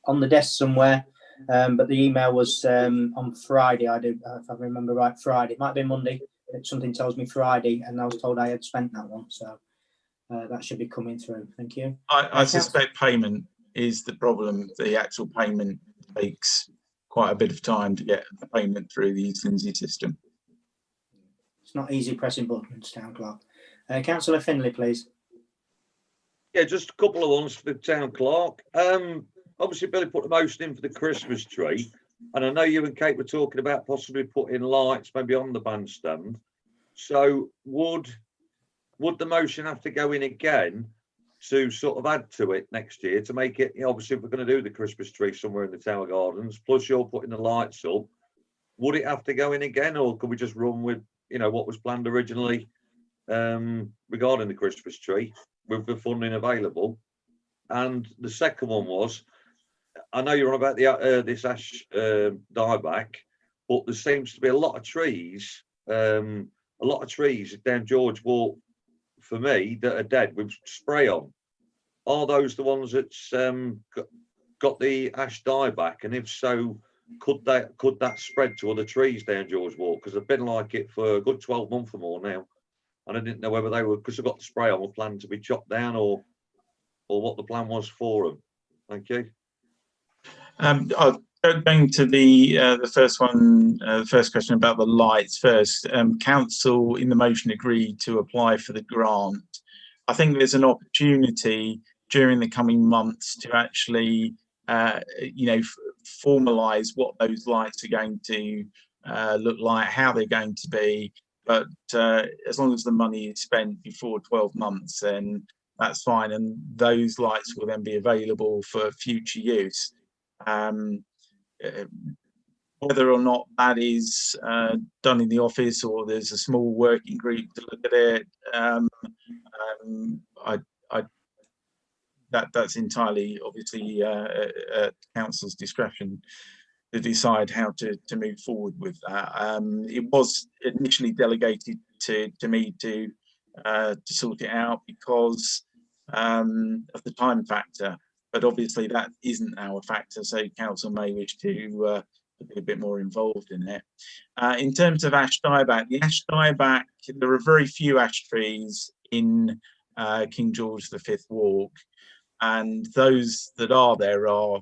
on the desk somewhere, but the email was on Friday. If I remember right, Friday. It might be Monday. Something tells me Friday, and I was told I had spent that one, so that should be coming through. Thank you. I suspect payment is the problem. The actual payment takes quite a bit of time to get the payment through the East Lindsey system. It's not easy pressing buttons, Town Clerk. Councillor Finlay, please. Yeah, just a couple of ones for the Town Clerk. Obviously, Billy put the motion in for the Christmas tree, and I know you and Kate were talking about possibly putting lights maybe on the bandstand. So would the motion have to go in again to sort of add to it next year to make it, you know, obviously if we're going to do the Christmas tree somewhere in the Tower Gardens, plus you're putting the lights up, would it have to go in again, or could we just run with, you know, what was planned originally regarding the Christmas tree with the funding available? And the second one was, I know you're on about the this ash dieback, but there seems to be a lot of trees down George Walk for me that are dead with spray on. Are those the ones that's got the ash dieback? And if so, could that spread to other trees down George Walk? Because they've been like it for a good 12 months or more now, and I didn't know whether they were, because they've got the spray on, were planned to be chopped down, or what the plan was for them. Thank you. Going to the first one, the first question about the lights first. Council in the motion agreed to apply for the grant. I think there's an opportunity during the coming months to actually, formalise what those lights are going to look like, how they're going to be. But as long as the money is spent before 12 months, then that's fine, and those lights will then be available for future use. Whether or not that is done in the office or there's a small working group to look at it, that's entirely obviously at council's discretion to decide how to move forward with that. It was initially delegated to me to sort it out because of the time factor, but obviously that isn't our factor, so council may wish to be a bit more involved in it. In terms of ash dieback, the ash dieback, there are very few ash trees in King George V Walk, and those that are there are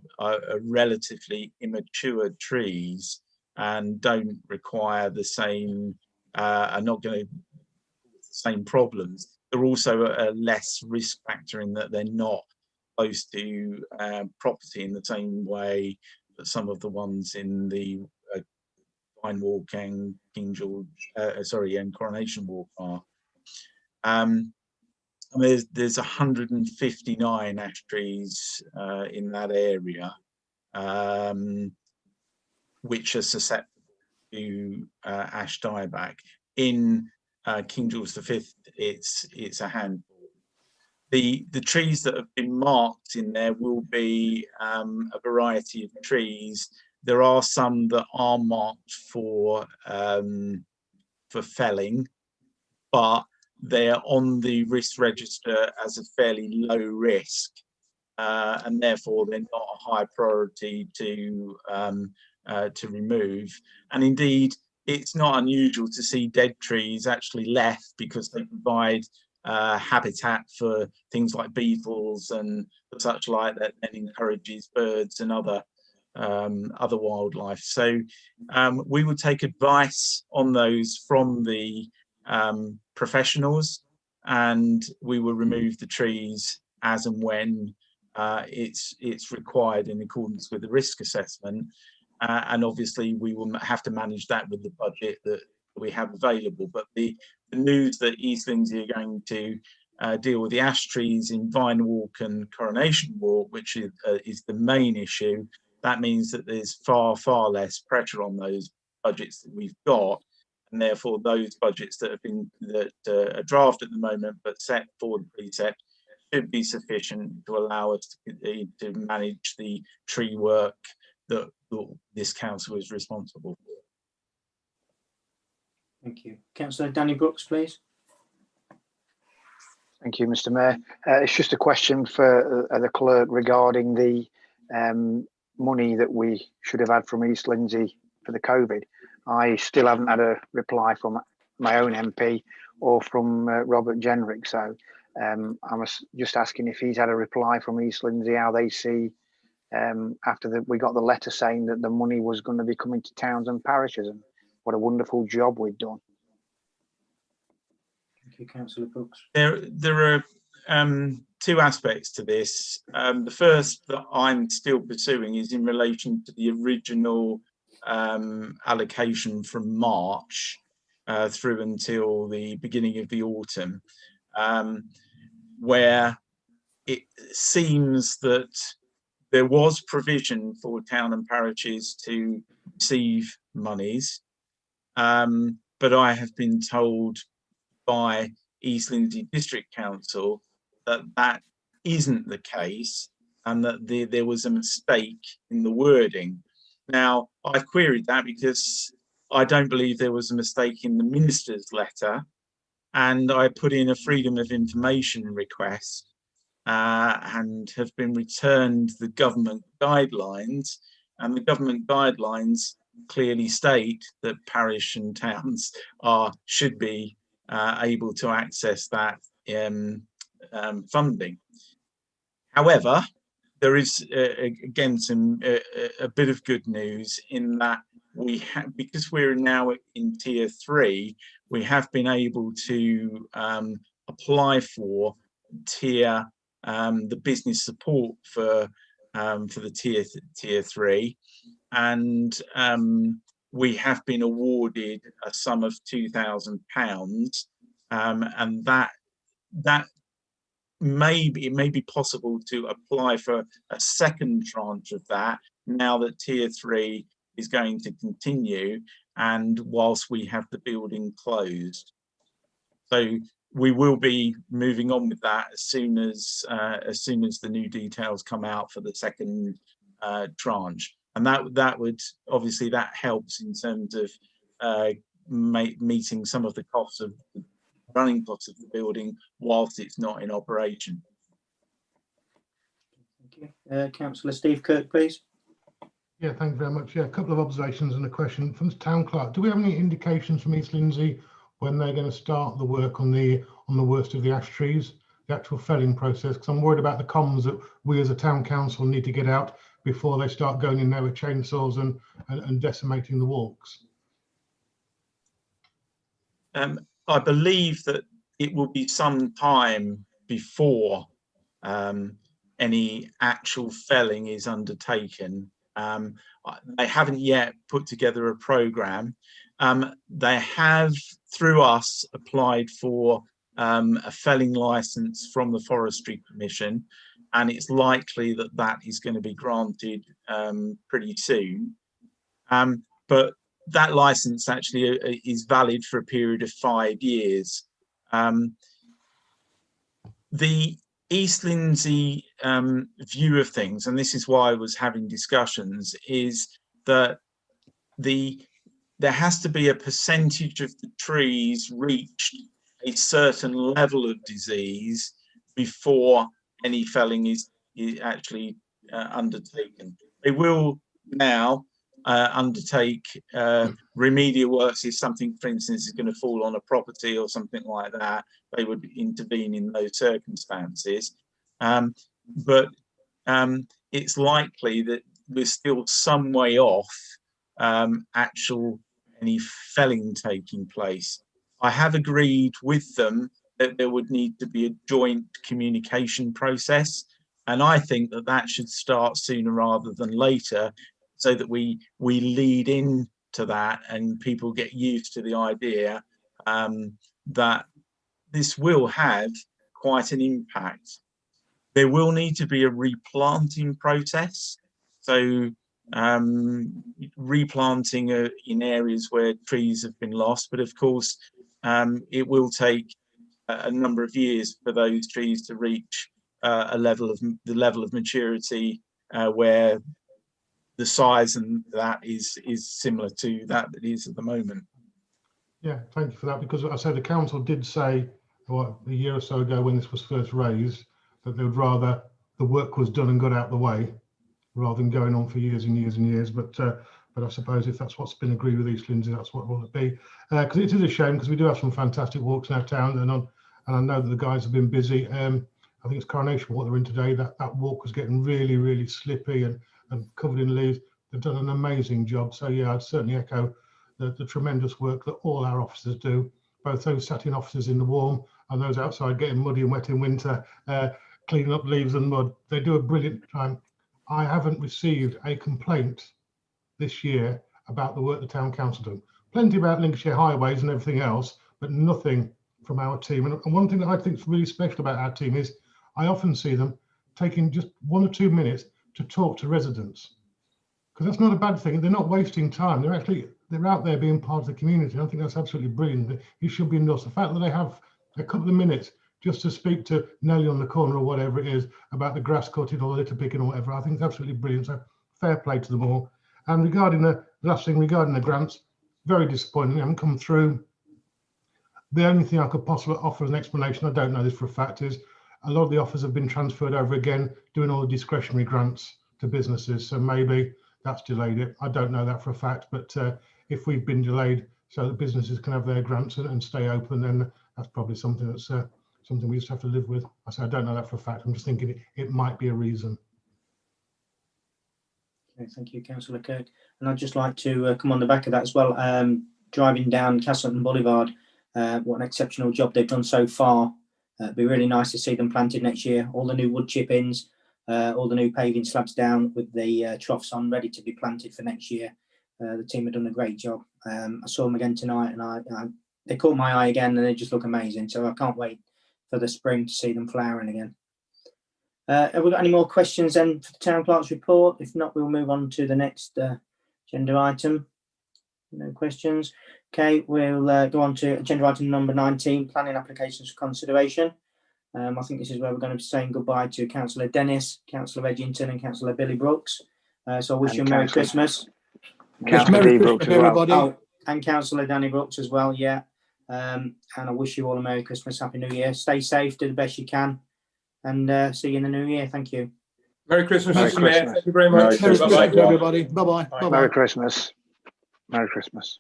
relatively immature trees and don't require the same, are not going to the same problems. They're also a less risk factor in that they're not close to property in the same way that some of the ones in the Vine Walk and King George, and Coronation Walk are. There's 159 ash trees in that area, which are susceptible to ash dieback. In King George V, it's a handful. The trees that have been marked in there will be a variety of trees. There are some that are marked for felling, but they're on the risk register as a fairly low risk, and therefore they're not a high priority to remove. And indeed, it's not unusual to see dead trees actually left because they provide habitat for things like beetles and such like that, and encourages birds and other wildlife. So we will take advice on those from the professionals, and we will remove the trees as and when it's required in accordance with the risk assessment. And obviously we will have to manage that with the budget that we have available. But the news that East Lindsey are going to deal with the ash trees in Vine Walk and Coronation Walk, which is the main issue, that means that there's far less pressure on those budgets that we've got, and therefore those budgets that have been are draft at the moment but set for the precept should be sufficient to allow us to manage the tree work that this council is responsible for. Thank you. Councillor Danny Brooks, please. Thank you, Mr. Mayor. It's just a question for the clerk regarding the money that we should have had from East Lindsey for the COVID. I still haven't had a reply from my own MP or from Robert Jenrick. So I was just asking if he's had a reply from East Lindsey, how they see after we got the letter saying that the money was going to be coming to towns and parishes, and what a wonderful job we've done. Thank you, Councillor Brooks. There are two aspects to this. The first that I'm still pursuing is in relation to the original allocation from March through until the beginning of the autumn, where it seems that there was provision for town and parishes to receive monies, but I have been told by East Lindsey District Council that that isn't the case, and that there was a mistake in the wording. Now, I've queried that because I don't believe there was a mistake in the minister's letter, and I put in a freedom of information request and have been returned the government guidelines, and the government guidelines clearly state that parish and towns should be able to access that funding. However, there is again a bit of good news in that we have, because we're now in tier 3, we have been able to apply for the business support for the tier 3, and we have been awarded a sum of £2,000, and that it may be possible to apply for a second tranche of that now that tier 3 is going to continue, and whilst we have the building closed. So we will be moving on with that as soon as the new details come out for the second tranche, and that would obviously, that helps in terms of meeting some of the costs of the running costs of the building whilst it's not in operation. Thank you. Councillor Steve Kirk, please. Yeah, thank you very much. Yeah, a couple of observations and a question from the town clerk. Do we have any indications from East Lindsey when they're going to start the work on the worst of the ash trees, the actual felling process? Because I'm worried about the comms that we as a town council need to get out before they start going in there with chainsaws and decimating the walks. I believe that it will be some time before any actual felling is undertaken. They haven't yet put together a programme. They have, through us, applied for a felling licence from the Forestry Commission, and it's likely that that is going to be granted pretty soon. But that licence actually is valid for a period of 5 years. The East Lindsey view of things, and this is why I was having discussions, is that there has to be a percentage of the trees reached a certain level of disease before any felling is actually undertaken. They will now undertake remedial works if something, for instance, is going to fall on a property or something like that. They would intervene in those circumstances. But it's likely that we're still some way off any felling taking place. I have agreed with them that there would need to be a joint communication process, and I think that that should start sooner rather than later, so that we lead into that and people get used to the idea that this will have quite an impact. There will need to be a replanting process. So replanting in areas where trees have been lost, but of course it will take a number of years for those trees to reach the level of maturity where the size and that is similar to that it is at the moment. Yeah, thank you for that, because I said the council did say a year or so ago when this was first raised that they would rather the work was done and got out the way rather than going on for years and years and years. But I suppose if that's what's been agreed with East Lindsey, that's what it will be. Because it is a shame, because we do have some fantastic walks in our town, and I know that the guys have been busy. I think it's Coronation Walk they're in today. That walk was getting really, really slippy and covered in leaves. They've done an amazing job. So yeah, I'd certainly echo the tremendous work that all our officers do, both those sat in offices in the warm and those outside getting muddy and wet in winter, cleaning up leaves and mud. They do a brilliant time. I haven't received a complaint this year about the work the town council do. Plenty about Lincolnshire highways and everything else, but nothing from our team. And one thing that I think is really special about our team is I often see them taking just 1 or 2 minutes to talk to residents, because that's not a bad thing. They're not wasting time. They're out there being part of the community. I think that's absolutely brilliant. It should be endorsed. The fact that they have a couple of minutes just to speak to Nelly on the corner or whatever it is about the grass cutting or the litter picking or whatever, I think it's absolutely brilliant. So fair play to them all. And regarding the last thing, regarding the grants, very disappointing. They haven't come through. The only thing I could possibly offer as an explanation, I don't know this for a fact, is a lot of the offers have been transferred over again, doing all the discretionary grants to businesses. So maybe that's delayed it. I don't know that for a fact, but if we've been delayed so that businesses can have their grants and stay open, then that's probably something that's something we just have to live with. I say I don't know that for a fact. I'm just thinking it might be a reason. Okay, thank you, Councillor Kirk. And I'd just like to come on the back of that as well. Driving down Castleton Boulevard, what an exceptional job they've done so far. It'd be really nice to see them planted next year. All the new wood chip-ins, all the new paving slabs down with the troughs on, ready to be planted for next year. The team have done a great job. I saw them again tonight, and they caught my eye again, and they just look amazing. So I can't wait for the spring to see them flowering again. Have we got any more questions then for the Town Clerk's report? If not, we'll move on to the next agenda item. No questions. Okay, we'll go on to agenda item number 19, planning applications for consideration. I think this is where we're going to be saying goodbye to Councillor Dennis, Councillor Edgington and Councillor Billy Brooks. So I wish you a Merry Christmas. Councillor Brooks as well. Everybody. Oh, and Councillor Danny Brooks as well, yeah. And I wish you all a Merry Christmas, Happy New Year. Stay safe, do the best you can, and see you in the new year. Thank you. Merry Christmas, Merry Mr. Mayor. Christmas. Thank you very much. Merry Christmas Bye-bye. to everybody. Bye-bye. Bye-bye. Merry Christmas. Merry Christmas.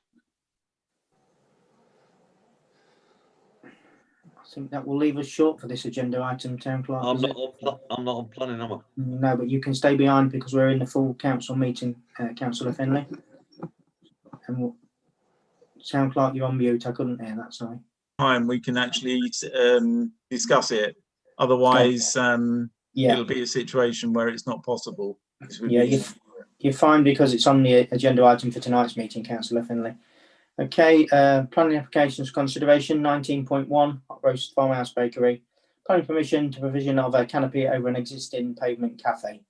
I think that will leave us short for this agenda item, Town Clerk. I'm is not it? on planning, am I? No, but you can stay behind because we're in the full council meeting, Councillor Finlay. And Town Clerk, you're on mute. I couldn't hear that, sorry. Time we can actually discuss it. Otherwise, Yeah, it'll be a situation where it's not possible. yeah, you're fine because it's on the agenda item for tonight's meeting, Councillor Finlay. Okay, planning applications consideration 19.1, Hot Roast Farmhouse Bakery. Planning permission to provision of a canopy over an existing pavement cafe,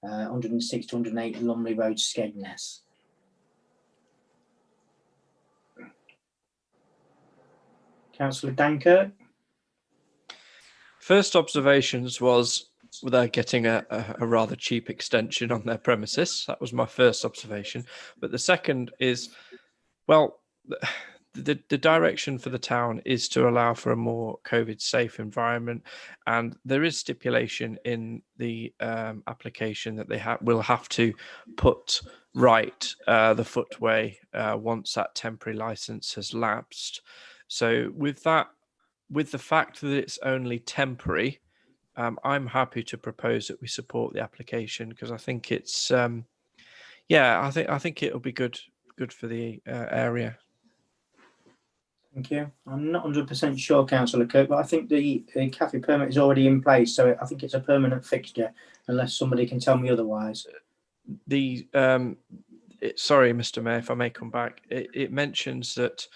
106 to 108 Lumley Road, Skegness. Councillor Dankirk. First observations was they're getting a rather cheap extension on their premises. That was my first observation. But the second is, well, the direction for the town is to allow for a more COVID safe environment, and there is stipulation in the application that they will have to put right the footway once that temporary license has lapsed. So with that, with the fact that it's only temporary, I'm happy to propose that we support the application, because I think it's I think it'll be good for the area. Thank you. I'm not 100% sure, Councillor Kirk, but I think the cafe permit is already in place, so I think it's a permanent fixture, unless somebody can tell me otherwise. Sorry, Mr. Mayor, if I may come back, it mentions that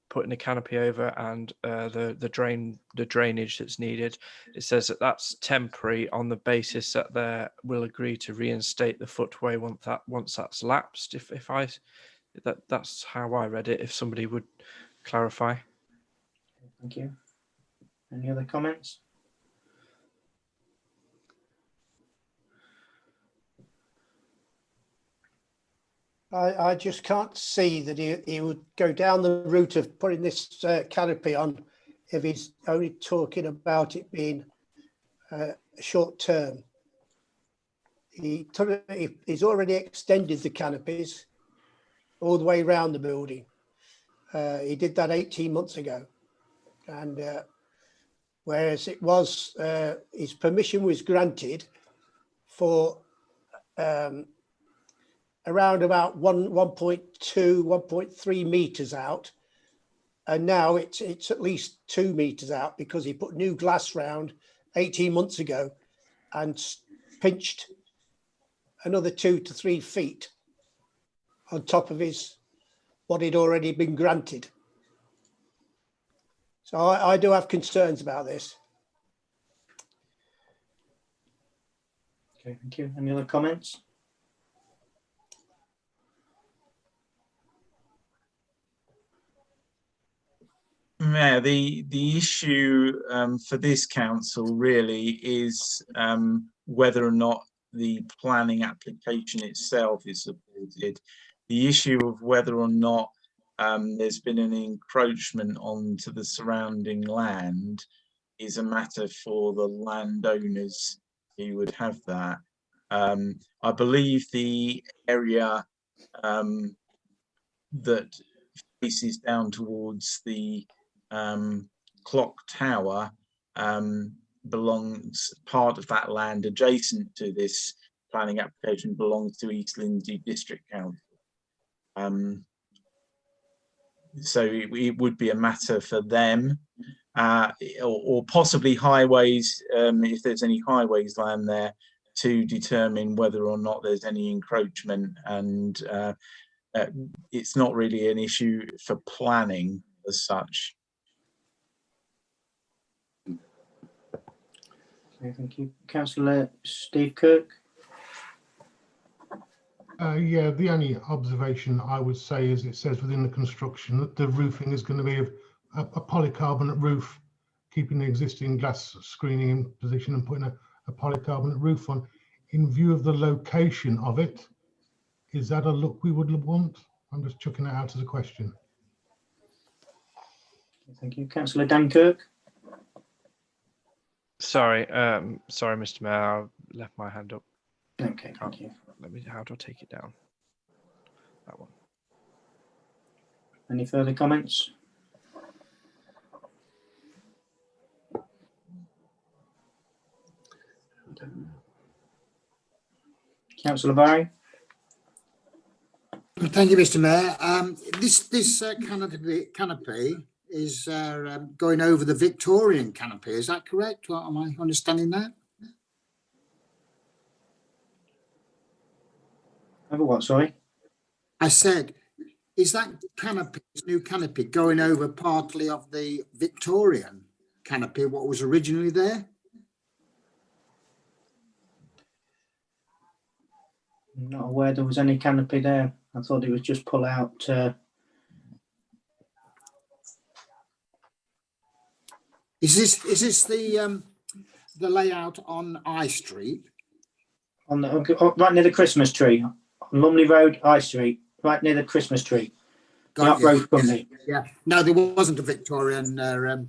putting a canopy over and the drainage that's needed. It says that that's temporary on the basis that they will agree to reinstate the footway once that's lapsed. That's how I read it. If somebody would clarify. Thank you. Any other comments? I just can't see that he would go down the route of putting this canopy on if he's only talking about it being short term. He's already extended the canopies all the way around the building. He did that 18 months ago, and whereas it was his permission was granted for around about 1.2, 1.3 meters out, and now it's at least 2 meters out, because he put new glass round 18 months ago and pinched another 2 to 3 feet on top of what had already been granted. So I do have concerns about this. Okay, thank you. Any other comments? Yeah, the issue for this council really is whether or not the planning application itself is supported. The issue of whether or not there's been an encroachment onto the surrounding land is a matter for the landowners who would have that. I believe the area that faces down towards the clock tower belongs, part of that land adjacent to this planning application belongs to East Lindsey District Council. So it would be a matter for them, or possibly highways, if there's any highways land there, to determine whether or not there's any encroachment, and it's not really an issue for planning as such. Okay, thank you. Councillor Steve Kirk. Yeah, the only observation I would say is it says within the construction that the roofing is going to be a polycarbonate roof, keeping the existing glass screening in position and putting a polycarbonate roof on. In view of the location of it, is that a look we would want? I'm just chucking it out as a question. Thank you. Councillor Dan Kirk. Sorry, Mr. Mayor, I left my hand up. Okay, thank you. How do I take it down? That one. Any further comments? Councillor Barry. Thank you, Mr. Mayor. This canopy is going over the Victorian canopy. Is that correct? Am I understanding that? Over what, sorry? I said, is that canopy, this new canopy, going over partly of the Victorian canopy, what was originally there? I'm not aware there was any canopy there. I thought it was just pull out. Is this the layout on I Street? On the right near the Christmas tree, on Lumley Road, I Street, right near the Christmas tree. Got you. road company. Yeah. No, there wasn't a Victorian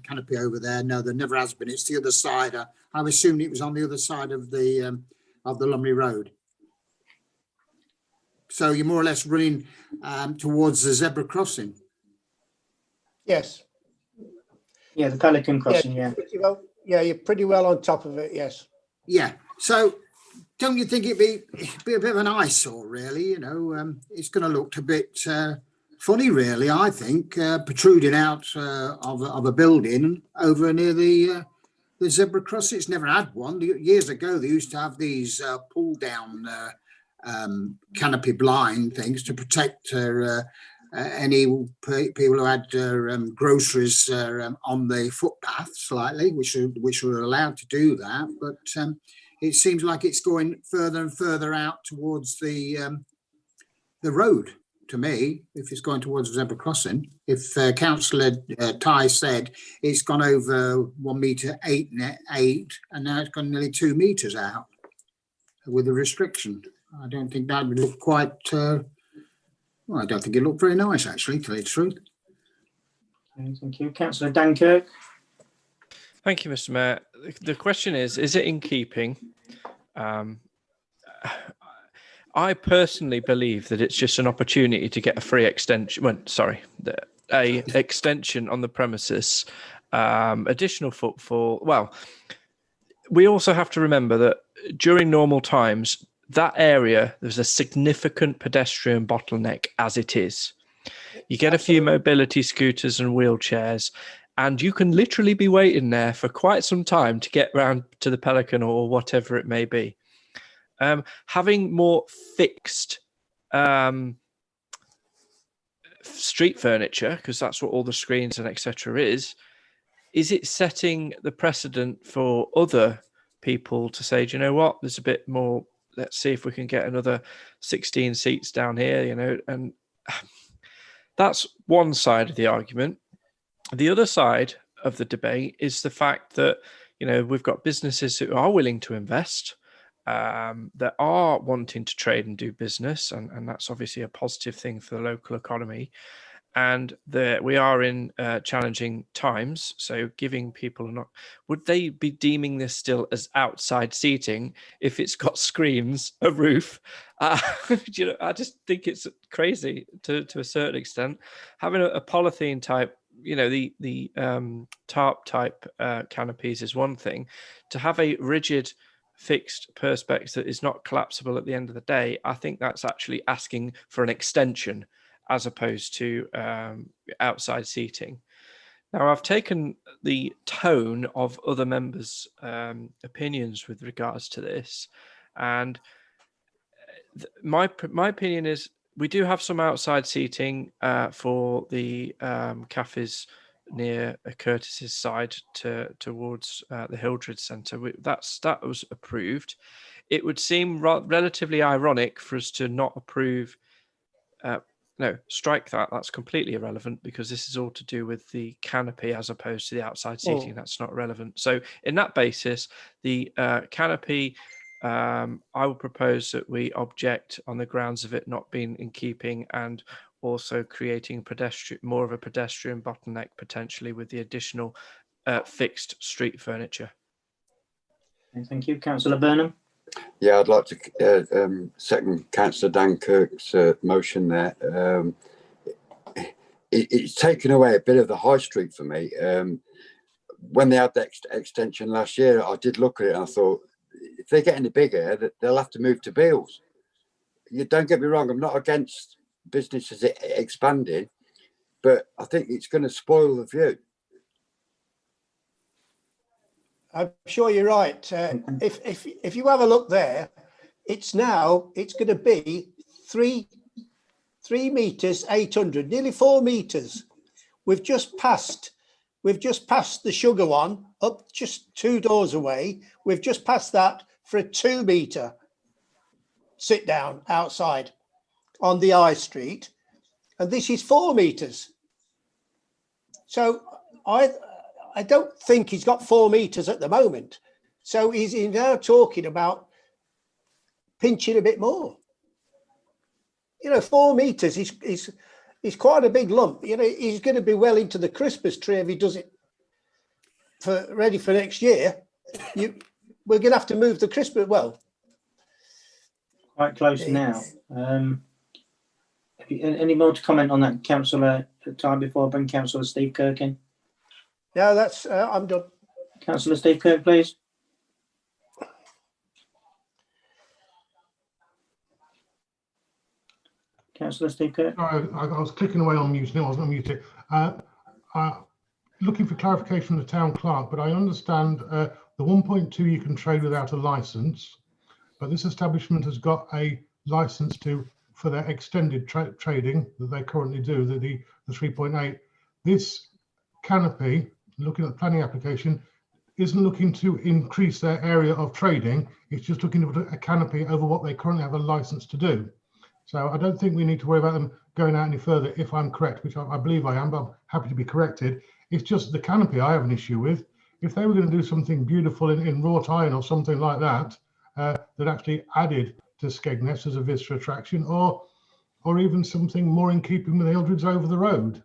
canopy over there. No, there never has been. It's the other side. I assumed it was on the other side of the Lumley Road. So you're more or less running towards the zebra crossing. Yes. Yeah, the Pelican Crossing, yeah. You're pretty well on top of it, yes. Yeah. So don't you think it'd be a bit of an eyesore, really? You know, it's going to look a bit funny, really, I think, protruding out of a building over near the zebra crossing. It's never had one. Years ago, they used to have these pull-down canopy blind things to protect any people who had groceries on the footpath slightly, which were allowed to do that. But it seems like it's going further and further out towards the road. To me, if it's going towards the zebra crossing, if Councillor Ty said it's gone over 1 metre 8, and now it's gone nearly 2 metres out with a restriction. I don't think that would look quite. Well, I don't think it looked very nice, actually, to tell you the truth. Okay, thank you, Councillor Dankirk. Thank you, Mr. Mayor. The question is it in keeping? I personally believe that it's just an opportunity to get a free extension. Well, sorry, a extension on the premises, additional footfall. Well, we also have to remember that during normal times, that area, there's a significant pedestrian bottleneck as it is. You get a few mobility scooters and wheelchairs, and you can literally be waiting there for quite some time to get round to the Pelican or whatever it may be. Having more fixed street furniture, because that's what all the screens and etc. is it setting the precedent for other people to say, do you know what, there's a bit more, let's see if we can get another 16 seats down here, you know? And that's one side of the argument. The other side of the debate is the fact that, you know, we've got businesses who are willing to invest, that are wanting to trade and do business, and that's obviously a positive thing for the local economy. And we are in challenging times, so giving people would they be deeming this still as outside seating if it's got screens, a roof? You know, I just think it's crazy to a certain extent. Having a polythene type, you know, the tarp type canopies is one thing. To have a rigid fixed perspex that is not collapsible at the end of the day, I think that's actually asking for an extension as opposed to outside seating. Now, I've taken the tone of other members' opinions with regards to this, and my opinion is we do have some outside seating for the cafes near Curtis's side towards the Hildred Centre. That was approved. It would seem relatively ironic for us to not approve. No, strike that. That's completely irrelevant because this is all to do with the canopy as opposed to the outside seating. That's not relevant. So, in that basis, the canopy, I would propose that we object on the grounds of it not being in keeping and also creating more of a pedestrian bottleneck potentially with the additional fixed street furniture. Thank you, Councillor Burnham. Yeah, I'd like to second Councillor Dankirk's motion there. It's taken away a bit of the high street for me. When they had the extension last year, I did look at it and I thought, if they get any bigger, they'll have to move to Beals. You don't get me wrong, I'm not against businesses expanding, but I think it's going to spoil the view. I'm sure you're right. If you have a look there, it's going to be 3 meters 800, nearly 4 meters. We've just passed the Sugar one up just 2 doors away. We've just passed that for a 2 meter sit down outside on the high street, and this is 4 meters. So I don't think he's got 4 meters at the moment. So he's now talking about pinching a bit more. You know, 4 meters is it's quite a big lump. You know, he's going to be well into the Christmas tree if he does it ready for next year. We're going to have to move the Christmas. Well, quite close now. Any more to comment on that, Councillor Ty, before I bring Councillor Steve Kirk in? No, that's I'm done. Councillor Steve Kirk, please. Councillor Steve Kirk. Sorry, I was clicking away on mute. No, I wasn't muted. Looking for clarification from the town clerk, but I understand the 1.2 you can trade without a license, but this establishment has got a license for their extended trading that they currently do, the 3.8. This canopy, looking at the planning application, isn't looking to increase their area of trading. It's just looking to put a canopy over what they currently have a license to do. So I don't think we need to worry about them going out any further, if I'm correct, which I believe I am, but I'm happy to be corrected. It's just the canopy I have an issue with. If they were going to do something beautiful in wrought iron or something like that, that actually added to Skegness as a visitor attraction, or even something more in keeping with the Hildreds over the road,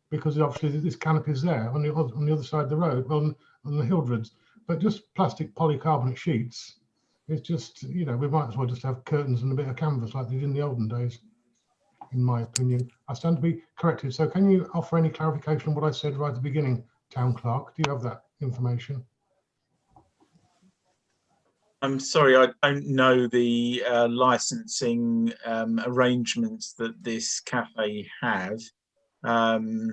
because obviously this canopy is there on the other side of the road, on the Hildreds. But just plastic polycarbonate sheets, it's just, you know, we might as well just have curtains and a bit of canvas like they did in the olden days, in my opinion. I stand to be corrected. So can you offer any clarification on what I said right at the beginning, Town Clerk? Do you have that information? I'm sorry, I don't know the licensing arrangements that this cafe have. But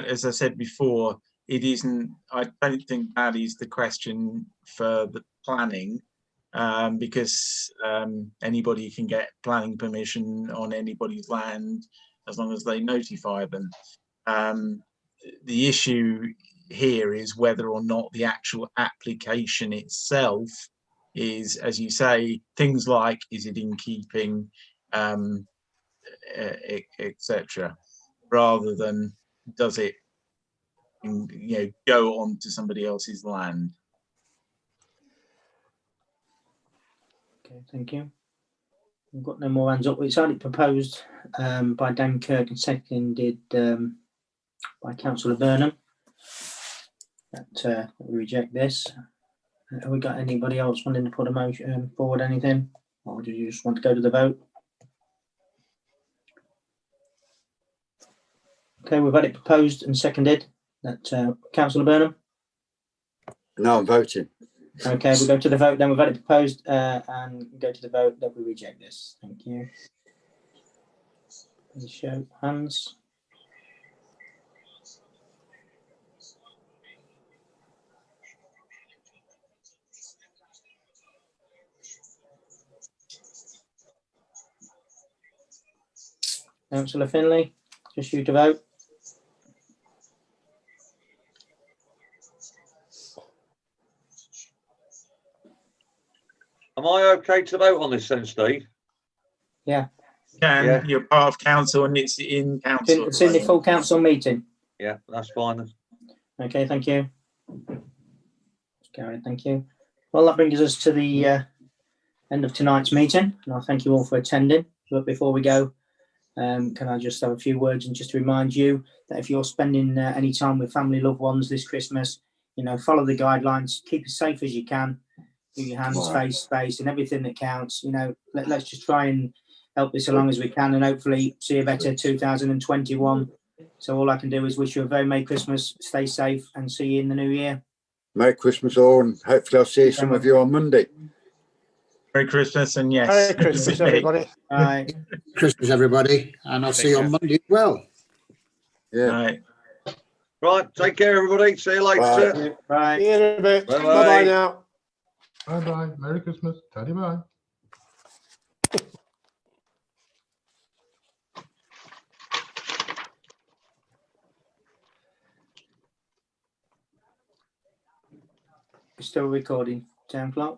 as I said before, it isn't, I don't think that is the question for the planning, because anybody can get planning permission on anybody's land as long as they notify them. The issue here is whether or not the actual application itself is, as you say, things like, is it in keeping, etc., rather than does it, you know, go on to somebody else's land. Okay, thank you. We've got no more hands up. It's already proposed by Dan Kirk and seconded by Councillor Burnham that we reject this. Have we got anybody else wanting to put a motion forward, anything? Or do you just want to go to the vote? Okay, we've had it proposed and seconded. That Councillor Burnham? No, I'm voting. Okay, we'll go to the vote then. We've had it proposed and go to the vote that we reject this. Thank you. Please show hands. Councillor Finlay, just you to vote. Am I okay to vote on this then, Steve? Yeah. Yeah. You're part of council and it's in council. It's in the full council meeting. Yeah, that's fine then. Okay, thank you. Carried, thank you. Well, that brings us to the end of tonight's meeting, and I thank you all for attending. But before we go, can I just have a few words and just to remind you that if you're spending any time with family, loved ones this Christmas, you know, follow the guidelines, keep as safe as you can, do your hands, face, space, and everything that counts. You know, let's just try and help this along as we can, and hopefully see a better 2021. So all I can do is wish you a very Merry Christmas, stay safe, and see you in the new year. Merry Christmas all, and hopefully I'll see some of you on Monday. Merry Christmas, and yes. Merry Christmas, everybody. Bye. Christmas, everybody, and I'll see you on Monday as well. Yeah. Right, take care, everybody. See you later. Bye. See you in a bit. Bye-bye. Bye-bye now. Bye-bye. Merry Christmas. Taddy bye. Still recording, 10 o'clock.